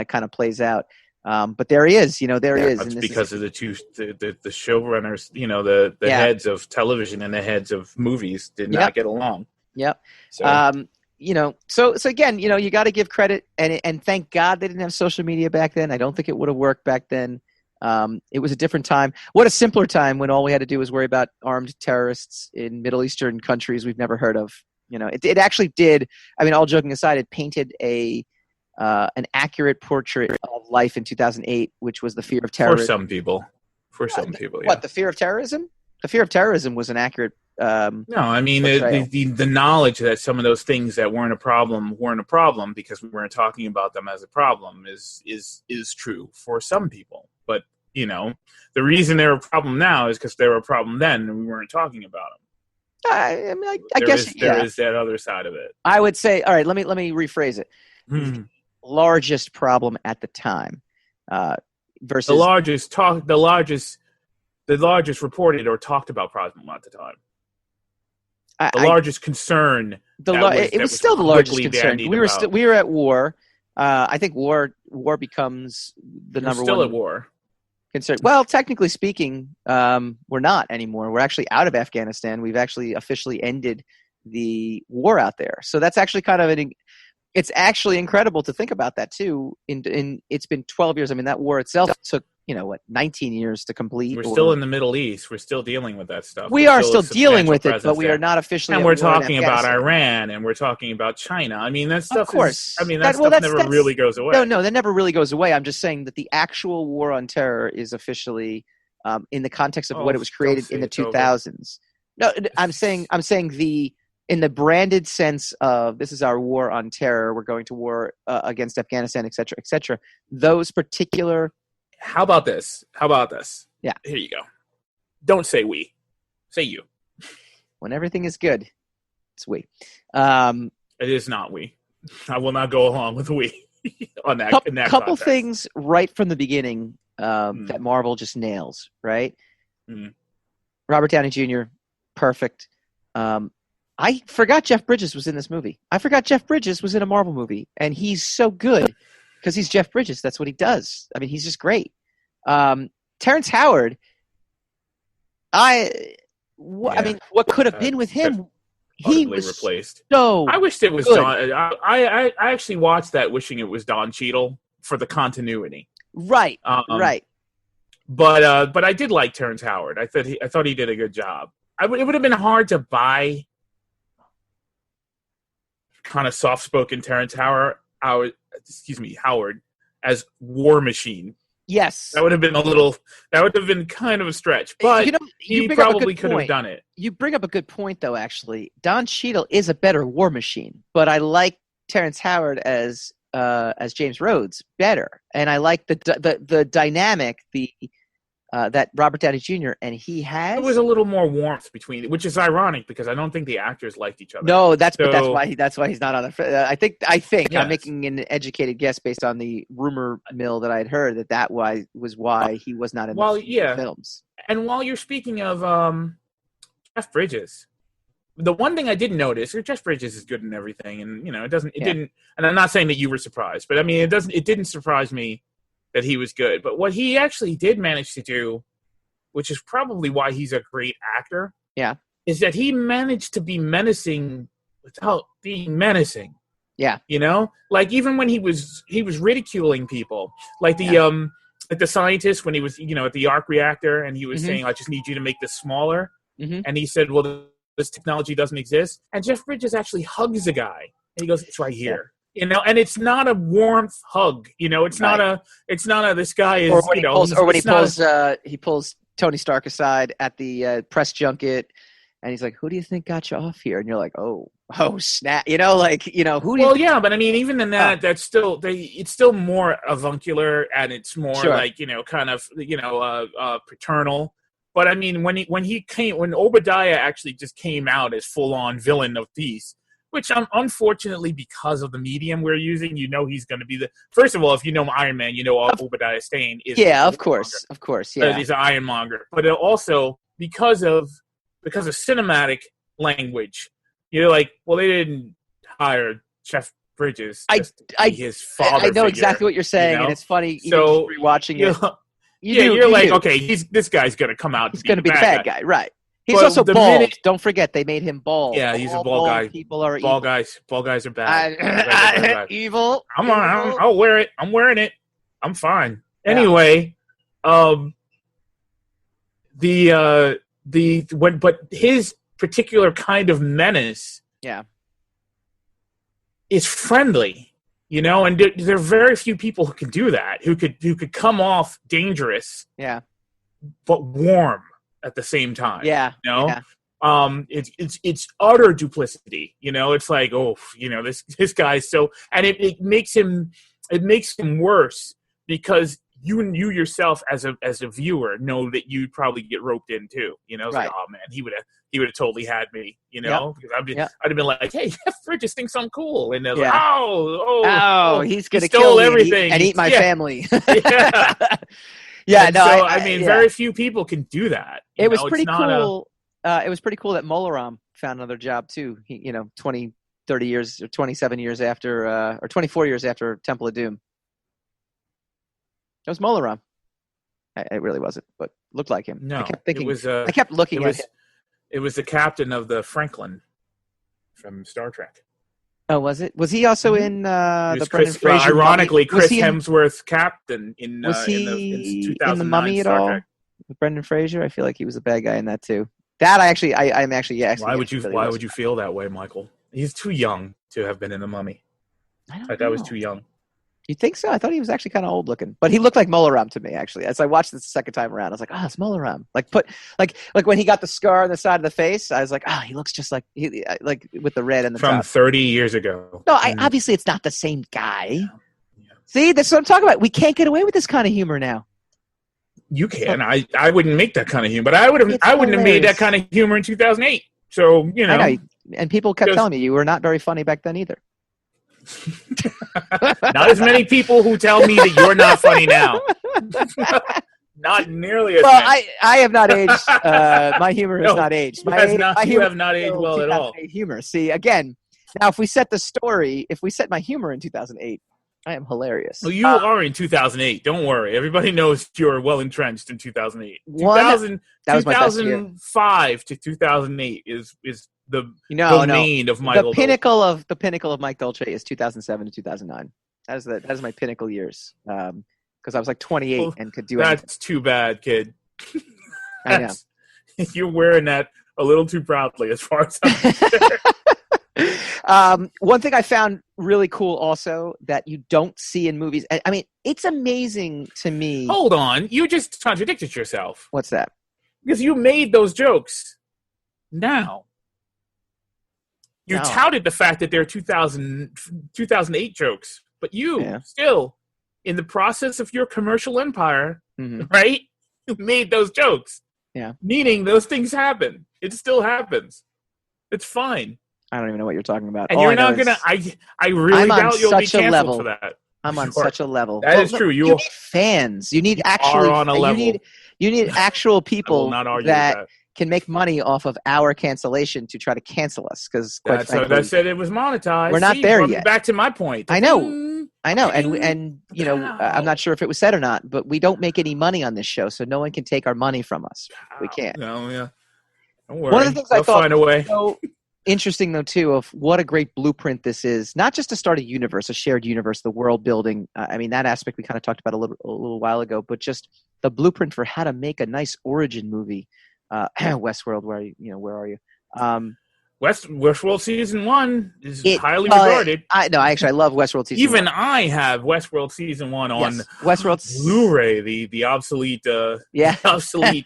kind of plays out. But there he is, there he is. That's because of the showrunners, the heads of television and the heads of movies did not get along. Yep. So. So again, you got to give credit and thank God they didn't have social media back then. I don't think it would have worked back then. It was a different time. What a simpler time when all we had to do was worry about armed terrorists in Middle Eastern countries we've never heard of. It actually did. I mean, all joking aside, it painted an accurate portrait of life in 2008, which was the fear of terrorism. For some people, What, the fear of terrorism? The fear of terrorism was an accurate. No, I mean the knowledge that some of those things that weren't a problem because we weren't talking about them as a problem is true for some people. But the reason they're a problem now is because they were a problem then, and we weren't talking about them. I guess there is that other side of it. I would say, all right, let me rephrase it. The largest problem at the time versus the largest reported or talked about problem at the time. The largest concern. It was still the largest concern. We were at war. I think war becomes the number one. Still at war. Concern. Well, technically speaking, we're not anymore. We're actually out of Afghanistan. We've actually officially ended the war out there. So that's actually kind of it's actually incredible to think about that too. It's been 12 years. I mean, that war itself took 19 years to complete. We're still in the Middle East. We're still dealing with that stuff. We are still dealing with it, but we are not officially. And we're talking about Iran, and we're talking about China. I mean, that stuff. Of course. That stuff never really goes away. No, that never really goes away. I'm just saying that the actual war on terror is officially in the context of what it was created in the 2000s. No, I'm saying in the branded sense of this is our war on terror. We're going to war against Afghanistan, et cetera, et cetera. Those particular. How about this? Yeah. Here you go. Don't say we. Say you. When everything is good, it's we. It is not we. I will not go along with we on that. Couple things right from the beginning that Marvel just nails, right? Robert Downey Jr., perfect. I forgot Jeff Bridges was in this movie. I forgot Jeff Bridges was in a Marvel movie, and he's so good. Because he's Jeff Bridges. That's what he does. I mean, he's just great. Terrence Howard, I mean, what could have been with him? He was replaced. So I wished it was good. Don. I actually watched that wishing it was Don Cheadle for the continuity. Right, right. But I did like Terrence Howard. I thought he did a good job. It would have been hard to buy kind of soft-spoken Terrence Howard as War Machine. Yes, that would have been kind of a stretch, but he probably could have done it. You bring up a good point, though. Actually, Don Cheadle is a better War Machine, but I like Terrence Howard as James Rhodes better, and I like the dynamic that Robert Downey Jr. and he has. There was a little more warmth between, which is ironic because I don't think the actors liked each other. No, that's why he's not on the. I think yes. I'm making an educated guess based on the rumor mill that I'd heard that was why he was not in the films. And while you're speaking of Jeff Bridges, the one thing I didn't notice, Jeff Bridges is good in everything, and didn't. And I'm not saying that you were surprised, but I mean, it didn't surprise me that he was good. But what he actually did manage to do, which is probably why he's a great actor, is that he managed to be menacing without being menacing. Yeah. Like even when he was ridiculing people, like the scientist when he was, at the arc reactor, and he was saying, I just need you to make this smaller. Mm-hmm. And he said, well, this technology doesn't exist. And Jeff Bridges actually hugs a guy and he goes, it's right here. And it's not a warmth hug. It's not a this guy is, he pulls Tony Stark aside at the press junket, and he's like, "Who do you think got you off here?" And you're like, "Oh, snap!" Who? Well, yeah, but I mean, even in that, that's still it's still more avuncular, and it's more like kind of paternal. But I mean, when Obadiah actually just came out as full on villain of peace. Which, unfortunately, because of the medium we're using, he's going to be first of all, if you know Iron Man, Obadiah Stane is. Yeah, of course, yeah. He's an ironmonger, but also because of cinematic language, you're like, well, they didn't hire Jeff Bridges. His father. I know exactly what you're saying, and it's funny. So even rewatching it, you're like, okay, this guy's going to come out. He's going to be the bad guy, right? He's also bald. Don't forget, they made him bald. Yeah, he's a bald guy. People are bald evil. guys. Bald guys are bad. Evil. I'll wear it. I'm wearing it. I'm fine. Anyway, but his particular kind of menace, is friendly. And there are very few people who can do that. Who could come off dangerous. Yeah. But warm. At the same time, it's utter duplicity. It's like, this guy's so, and it makes him worse because you yourself as a viewer know that you'd probably get roped in too. It's like, oh man, he would have totally had me. Because I'd have been like, hey, Jeff Bridges thinks I'm cool, and they're like, he's gonna kill everything and eat my family. Yeah. Yeah, very few people can do that. It was pretty cool. It was pretty cool that Molaram found another job too. He, 20, 30 years or 27 years after, or 24 years after Temple of Doom. It was Molaram. It really wasn't, but looked like him. No, I kept thinking. It was, I kept looking at him. It was the captain of the Franklin from Star Trek. Oh, was it? Was he also in the Brendan Fraser? Ironically, Chris Hemsworth's captain in was he in 2009 in the Mummy at Star all? Trek. With Brendan Fraser, I feel like he was a bad guy in that too. That I'm actually. Why would you feel that way, Michael? He's too young to have been in the Mummy. I was too young. You think so? I thought he was actually kind of old looking, but he looked like Molaram to me. Actually, as I watched this the second time around, I was like, "Oh, it's Molaram." Like when he got the scar on the side of the face, I was like, "Oh, he looks just like with the red and the from top." 30 years ago. No, obviously it's not the same guy. Yeah. See, that's what I'm talking about. We can't get away with this kind of humor now. You can. I wouldn't make that kind of humor, but I wouldn't have made that kind of humor in 2008. So I know. And people kept telling me you were not very funny back then either. Not as many people who tell me that you're not funny now. Not nearly as many. I have not aged. My humor has not aged. You have not aged well at all. Humor. See, again, now if we set my humor in 2008, I am hilarious. Well, you are in 2008. Don't worry. Everybody knows you're well entrenched in 2008. That was my best year. 2005 to 2008 is the domain of Michael. The pinnacle of Mike Dolce is 2007 to 2009. That is my pinnacle years. Because I was like 28 and could do anything. That's too bad, kid. I know. You're wearing that a little too proudly, as far as I'm concerned. One thing I found really cool also that you don't see in movies. I mean, it's amazing to me. Hold on. You just contradicted yourself. What's that? Because you made those jokes now. You touted the fact that they're 2008 jokes, but you still, in the process of your commercial empire, right, you made those jokes. Yeah. Meaning those things happen. It still happens. It's fine. I don't even know what you're talking about. And you're not going to, I really doubt you'll be canceled for that. I'm on such a level. That is true. You need fans. You need actually are on a level. You need actual people that can make money off of our cancellation to try to cancel us. Because frankly, I said it was monetized. We're not there yet. Back to my point. I know. And you know, I'm not sure if it was said or not, but we don't make any money on this show, so no one can take our money from us. We can't. No, yeah. Don't worry. One of the things I thought find a way. So interesting though too of what a great blueprint this is, not just to start a universe, a shared universe, the world building. I mean, that aspect we kind of talked about a little while ago, but just the blueprint for how to make a nice origin movie. Westworld, where are you? Westworld season 1 is highly regarded. I love Westworld season 1. Even I have Westworld season 1 on Westworld Blu-ray, the obsolete obsolete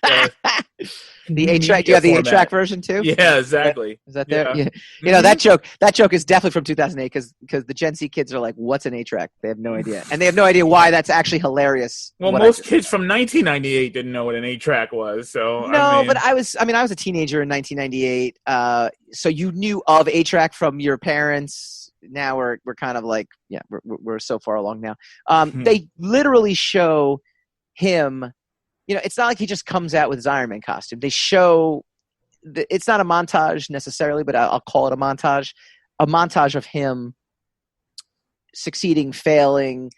the 8-track. Do you have the 8-track version too? Yeah, exactly. Is that there? Yeah. You know, that joke is definitely from 2008 because the Gen Z kids are like, what's an 8-track? They have no idea. And they have no idea why that's actually hilarious. Well, most kids from 1998 didn't know what an 8-track was. So but I was a teenager in 1998. So you knew of 8-track from your parents. Now we're kind of like, we're so far along now. They literally show him. You know, it's not like he just comes out with his Iron Man costume. They show it's not a montage necessarily, but I'll call it a montage of him succeeding, failing,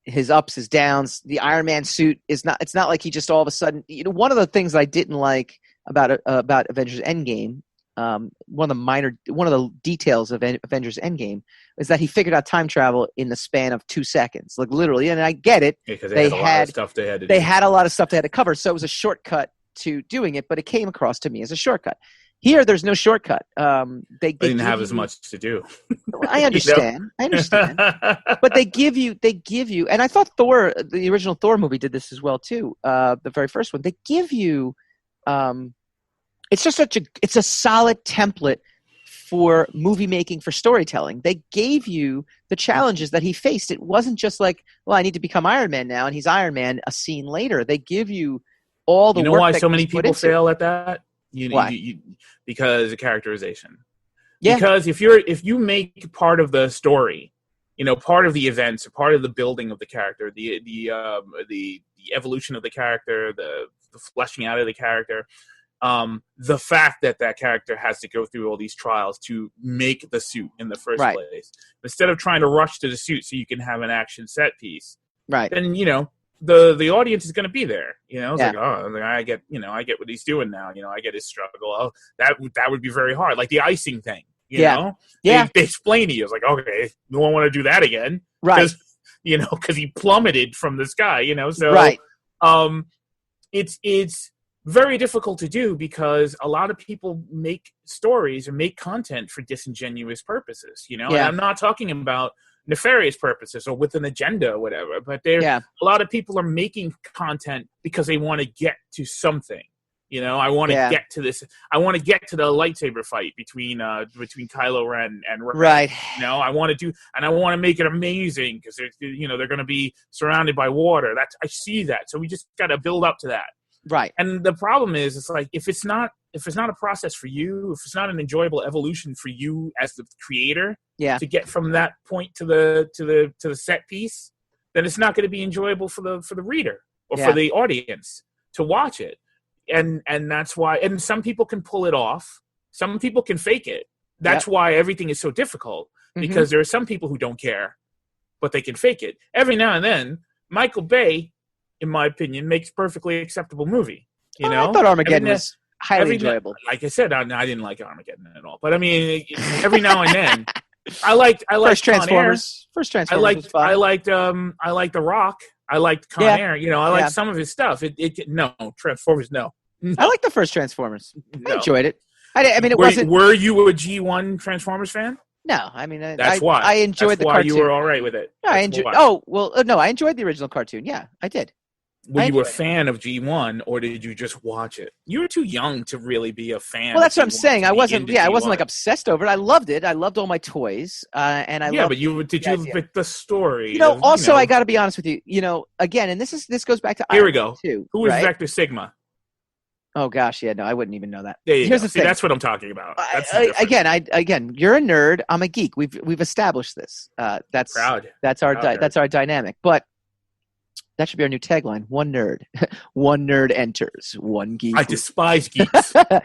his ups, his downs. The Iron Man suit it's not like he just all of a sudden, one of the things I didn't like about Avengers Endgame, one of the details of Avengers Endgame is that he figured out time travel in the span of 2 seconds, like literally. And I get it. Because they had a lot of stuff they had to do. They had a lot of stuff they had to cover. So it was a shortcut to doing it, but it came across to me as a shortcut. Here, there's no shortcut. They didn't have as much to do. I understand. But they give you, and I thought the original Thor movie did this as well too. The very first one, they give you, it's just it's a solid template for movie making, for storytelling. They gave you the challenges that he faced. It wasn't just like, well, I need to become Iron Man now, and he's Iron Man a scene later. They give you all the work. You know why so many people fail at that? Why? Because of characterization. Yeah. Because if you make part of the story, part of the events, part of the building of the character, the evolution of the character, the fleshing out of the character, the fact that character has to go through all these trials to make the suit in the first place, instead of trying to rush to the suit so you can have an action set piece, right? Then the audience is going to be there. It's like, oh, I get what he's doing now. I get his struggle. Oh, that would be very hard, like the icing thing. You know, they explain to you. It's like, okay, you won't want to do that again, right? Because he plummeted from the sky. So right. It's very difficult to do because a lot of people make stories or make content for disingenuous purposes, And I'm not talking about nefarious purposes or with an agenda or whatever, but a lot of people are making content because they want to get to something. I want to get to this. I want to get to the lightsaber fight between Kylo Ren and Rey. Right. I want to do, and I want to make it amazing because they're going to be surrounded by water. I see that, so we just got to build up to that. Right. And the problem is, it's like if it's not a process for you, if it's not an enjoyable evolution for you as the creator, to get from that point to the set piece, then it's not going to be enjoyable for the reader or for the audience to watch it. And that's why. And some people can pull it off. Some people can fake it. That's why everything is so difficult, because there are some people who don't care, but they can fake it. Every now and then, Michael Bay, in my opinion, makes perfectly acceptable movie. I thought Armageddon was highly enjoyable. Like I said, I didn't like Armageddon at all. But I mean, every now and then, I liked First Transformers. First Transformers. I liked The Rock. I liked Con Air. I liked some of his stuff. No, Transformers. No. I like the first Transformers. I enjoyed it. I mean, it wasn't. Were you a G1 Transformers fan? No, I mean, That's why. I enjoyed the cartoon. You were all right with it. No, I enjoyed. Oh well, no, I enjoyed the original cartoon. Yeah, I did. Were you a fan of G1, or did you just watch it? You were too young to really be a fan. Well, that's what I'm saying. I wasn't G1. like obsessed over it. I loved it. I loved all my toys, and I loved. But did you like the story? I got to be honest with you. Again, and this goes back to here we go. Too, Who is Vector Sigma? Oh gosh, yeah, no, I wouldn't even know that. Here's the thing. That's what I'm talking about. Again, you're a nerd. I'm a geek. We've established this. That's our dynamic. But that should be our new tagline: one nerd, one nerd enters, one geek. I despise geeks. And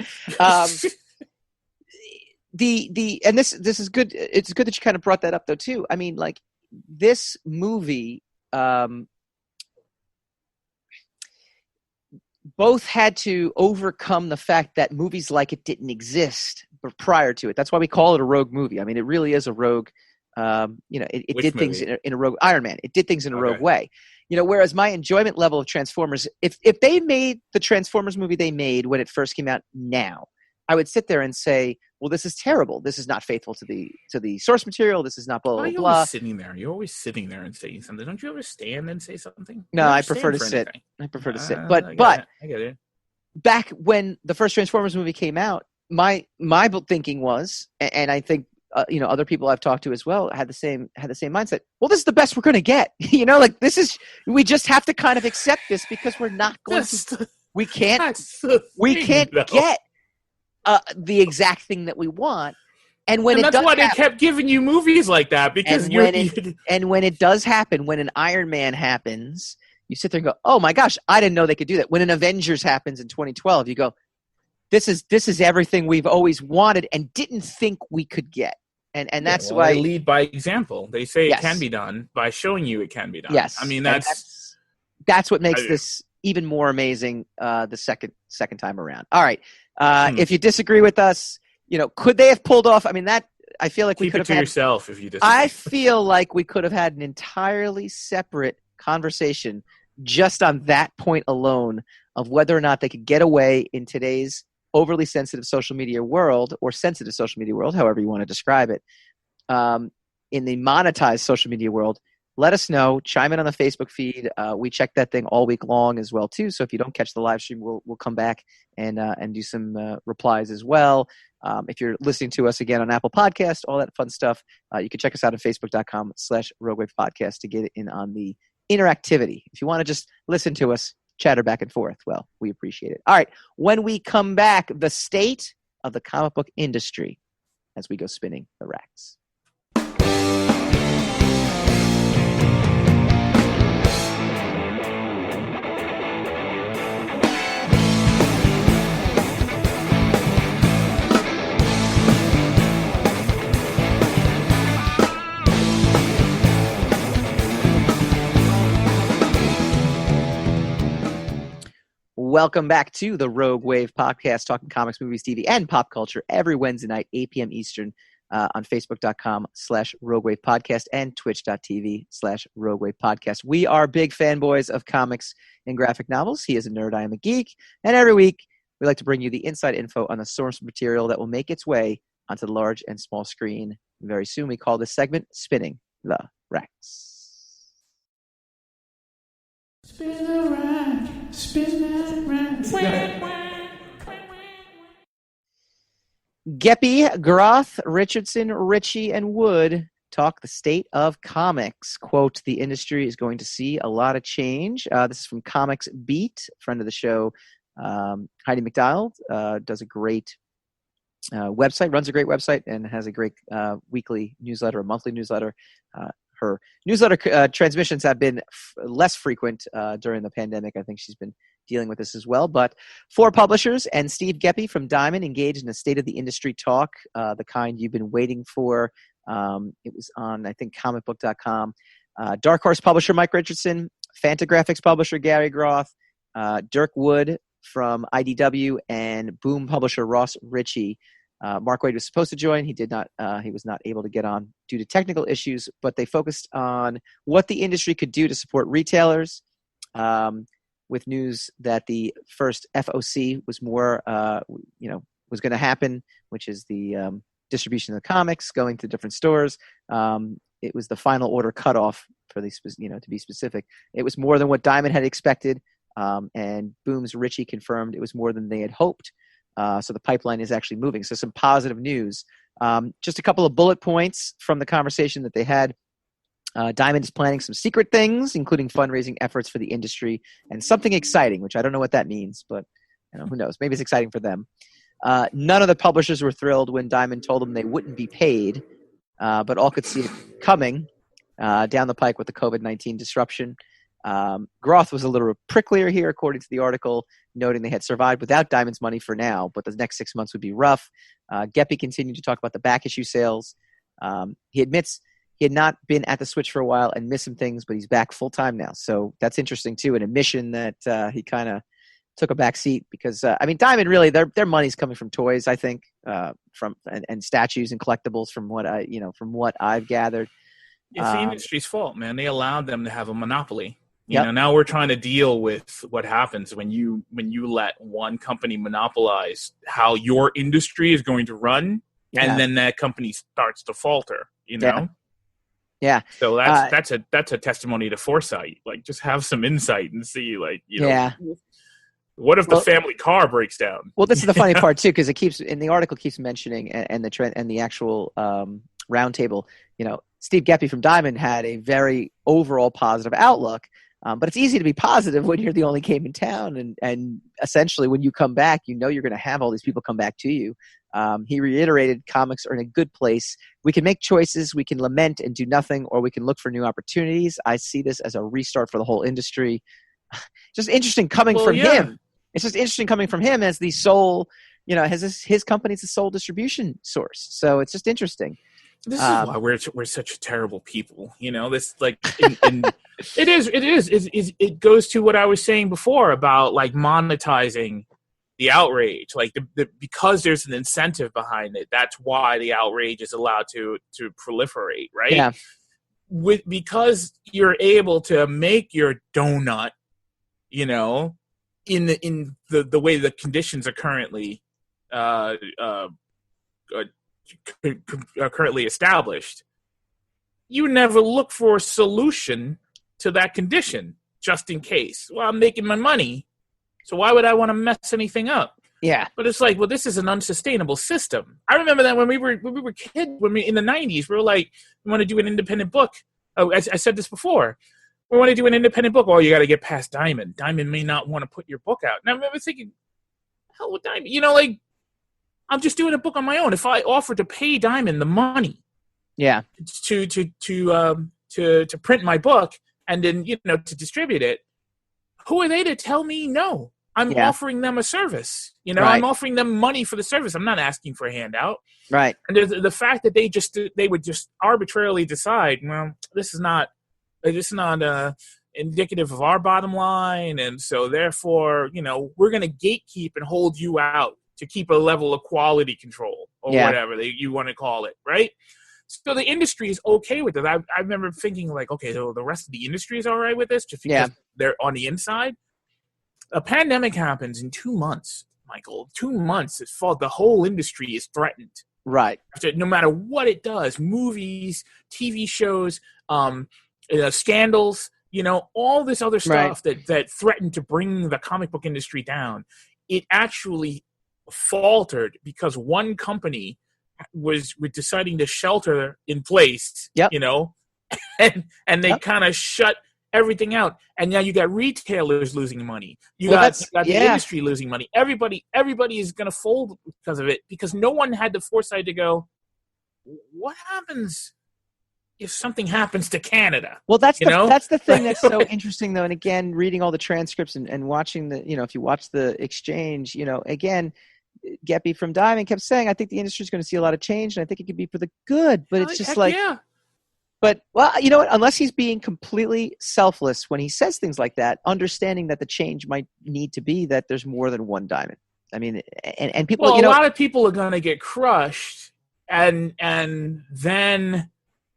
this is good. It's good that you kind of brought that up though too. I mean, like this movie. Both had to overcome the fact that movies like it didn't exist prior to it. That's why we call it a rogue movie. I mean, it really is a rogue. It did things in a rogue. Iron Man. It did things in a rogue way. Whereas my enjoyment level of Transformers, if they made the Transformers movie they made when it first came out now, I would sit there and say, well, this is terrible. This is not faithful to the source material. This is not blah, blah, blah. You're always sitting there and saying something. Don't you ever stand and say something? No, I prefer to sit. I prefer to sit. But I get it. Back when the first Transformers movie came out, my thinking was, and I think other people I've talked to as well had the same mindset. Well, this is the best we're going to get. We just have to kind of accept this because we're not going to. We can't get the exact thing that we want. And that's why they kept giving you movies like that, because when it does happen, when an Iron Man happens, you sit there and go, "Oh my gosh, I didn't know they could do that." When an Avengers happens in 2012, you go, "This is everything we've always wanted and didn't think we could get." And that's why they lead by example. They say it can be done by showing you it can be done. Yes, I mean that's what makes this even more amazing the second time around. All right. If you disagree with us, could they have pulled off? I mean, I feel like we could have keep it to yourself if you disagree. I feel like we could have had an entirely separate conversation just on that point alone of whether or not they could get away in today's overly sensitive social media world, or sensitive social media world, however you want to describe it. In the monetized social media world, let us know. Chime in on the Facebook feed. We check that thing all week long as well too. So if you don't catch the live stream, we'll come back and do some replies as well. If you're listening to us again on Apple Podcast, all that fun stuff, you can check us out on Facebook.com/RogueWave Podcast to get in on the interactivity. If you want to just listen to us chatter back and forth, well, we appreciate it. All right. When we come back, the state of the comic book industry as we go spinning the racks. Welcome back to the Rogue Wave Podcast, talking comics, movies, TV, and pop culture every Wednesday night, 8 p.m. Eastern, on Facebook.com/Rogue Wave Podcast and Twitch.tv/Rogue Wave Podcast. We are big fanboys of comics and graphic novels. He is a nerd, I am a geek. And every week, we like to bring you the inside info on the source material that will make its way onto the large and small screen. Very soon, we call this segment Spinning the Racks. Spin the rack, spin that rack. Geppy, Groth, Richardson, Ritchie, and Wood talk the state of comics. Quote, the industry is going to see a lot of change. This is from Comics Beat, friend of the show. Heidi McDonald does a great website, runs a great website, and has a great weekly newsletter, a monthly newsletter. Her newsletter transmissions have been less frequent during the pandemic. I think she's been dealing with this as well. But 4 publishers and Steve Geppy from Diamond engaged in a state of the industry talk, the kind you've been waiting for. It was on, I think, comicbook.com. Dark Horse publisher Mike Richardson, Fantagraphics publisher Gary Groth, Dirk Wood from IDW, and Boom publisher Ross Ritchie. Mark Waid was supposed to join. He did not. He was not able to get on due to technical issues, but they focused on what the industry could do to support retailers, with news that the first FOC was more, was going to happen, which is the distribution of the comics going to different stores. It was the final order cutoff for these, to be specific. It was more than what Diamond had expected, and Boom's Richie confirmed it was more than they had hoped. So the pipeline is actually moving. So some positive news. Just a couple of bullet points from the conversation that they had. Diamond is planning some secret things, including fundraising efforts for the industry and something exciting, which I don't know what that means, but who knows? Maybe it's exciting for them. None of the publishers were thrilled when Diamond told them they wouldn't be paid, but all could see it coming down the pike with the COVID-19 disruption. Groth was a little pricklier here, according to the article, noting they had survived without Diamond's money for now, but the next 6 months would be rough. Geppy continued to talk about the back issue sales. He admits he had not been at the Switch for a while and missed some things, but he's back full time now. So that's interesting too, an admission that he kind of took a back seat because Diamond really their money's coming from toys, I think, from and statues and collectibles from what I've gathered. It's the industry's fault, man. They allowed them to have a monopoly. Yep. Now we're trying to deal with what happens when you let one company monopolize how your industry is going to run, and then that company starts to falter. Yeah. So that's a testimony to foresight. Like, just have some insight and see, what if the family car breaks down? Well, this is the funny part too, because the article keeps mentioning and the trend and the actual roundtable. Steve Geppy from Diamond had a very overall positive outlook. But it's easy to be positive when you're the only game in town, and essentially when you come back, you're going to have all these people come back to you. He reiterated comics are in a good place. We can make choices, we can lament and do nothing, or we can look for new opportunities. I see this as a restart for the whole industry. Just interesting coming from him. It's just interesting coming from him as the sole, his company's the sole distribution source. So it's just interesting. This is why we're such terrible people, This it goes to what I was saying before about like monetizing the outrage, like because there's an incentive behind it. That's why the outrage is allowed to proliferate, right? Yeah. Because you're able to make your donut, in the way the conditions are currently currently established, you never look for a solution to that condition just in case. Well, I'm making my money, so why would I want to mess anything up? Yeah. But it's like, well, this is an unsustainable system. I remember that when we were kids, in the 90s, we were like, we want to do an independent book. Oh, I said this before. We want to do an independent book. Oh, you got to get past Diamond. Diamond may not want to put your book out. And I remember thinking, hell with Diamond, I'm just doing a book on my own. If I offer to pay Diamond the money, to print my book and then to distribute it, who are they to tell me no? I'm offering them a service. Right. I'm offering them money for the service. I'm not asking for a handout. Right. And the fact that they would just arbitrarily decide, well, this is not indicative of our bottom line, and so therefore, we're going to gatekeep and hold you out to keep a level of quality control or whatever you want to call it, right? So the industry is okay with it. I remember thinking like, okay, so the rest of the industry is all right with this just because they're on the inside. A pandemic happens in 2 months, Michael. 2 months, the whole industry is threatened. Right. No matter what it does, movies, TV shows, scandals, all this other stuff that threatened to bring the comic book industry down, it actually faltered because one company was deciding to shelter in place, and they kind of shut everything out. And now you got retailers losing money. You got the industry losing money. Everybody is going to fold because of it, because no one had the foresight to go, what happens if something happens to Canada? Well, that's the thing that's so interesting, though. And again, reading all the transcripts and watching if you watch the exchange, again, Geppy from Diamond kept saying, I think the industry is going to see a lot of change, and I think it could be for the good. But it's just But, well, you know what? Unless he's being completely selfless when he says things like that, understanding that the change might need to be that there's more than one Diamond. I mean, and people, a lot of people are going to get crushed, and then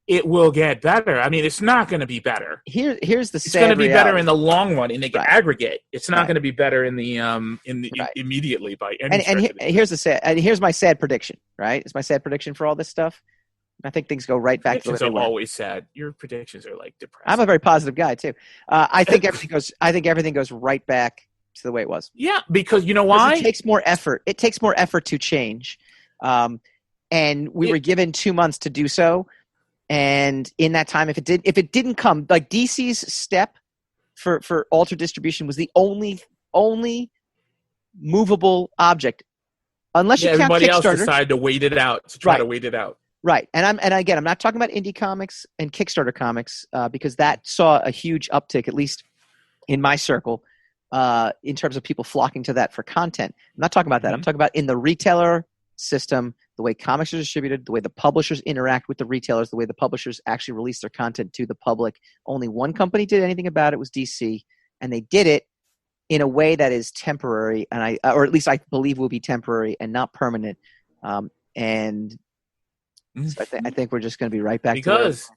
it will get better. I mean, it's not going to be better. Here's the It's sad going to be reality. better in the long run in the Right. aggregate. It's not Right. going to be better in the Right. immediately by any And stretch of the here's my sad prediction. Right, it's my sad prediction for all this stuff. I think things go right back to the way predictions they are were. always sad. Your predictions are like depressing. I'm a very positive guy too. I think everything goes right back to the way it was. Yeah, because you know Because why? it takes more effort. It takes more effort to change, and we were given 2 months to do so. And in that time, if it didn't come, like DC's step for altered distribution was the only movable object, unless you count everybody else Kickstarter. decided to wait it out to wait it out. Right, and again, I'm not talking about indie comics and Kickstarter comics because that saw a huge uptick, at least in my circle, in terms of people flocking to that for content. I'm not talking about that. I'm talking about in the retailer system, the way comics are distributed, the way the publishers interact with the retailers, the way the publishers actually release their content to the public. Only one company did anything about it, was DC, and they did it in a way that is temporary, or at least I believe will be temporary and not permanent. And so I think we're just going to be right back because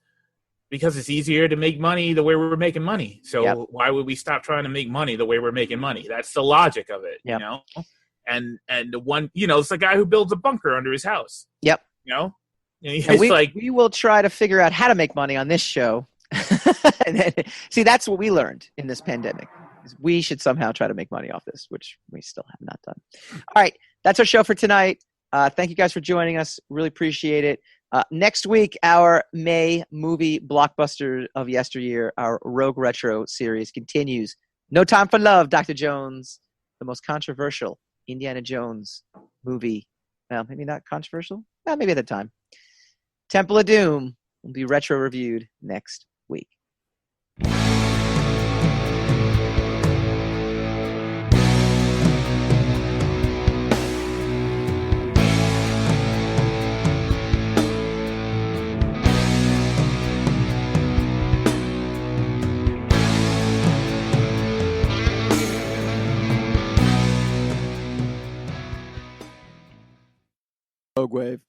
it's easier to make money the way we're making money. So why would we stop trying to make money the way we're making money? That's the logic of it, you know? And the one, it's the guy who builds a bunker under his house. Yep. And we will try to figure out how to make money on this show. And then, see, that's what we learned in this pandemic. Is we should somehow try to make money off this, which we still have not done. All right. That's our show for tonight. Thank you guys for joining us. Really appreciate it. Next week, our May movie blockbuster of yesteryear, our Rogue Retro series continues. No Time for Love, Dr. Jones, the most controversial Indiana Jones movie. Well, maybe not controversial. Well, maybe at the time. Temple of Doom will be retro reviewed next week. Rogue Wave.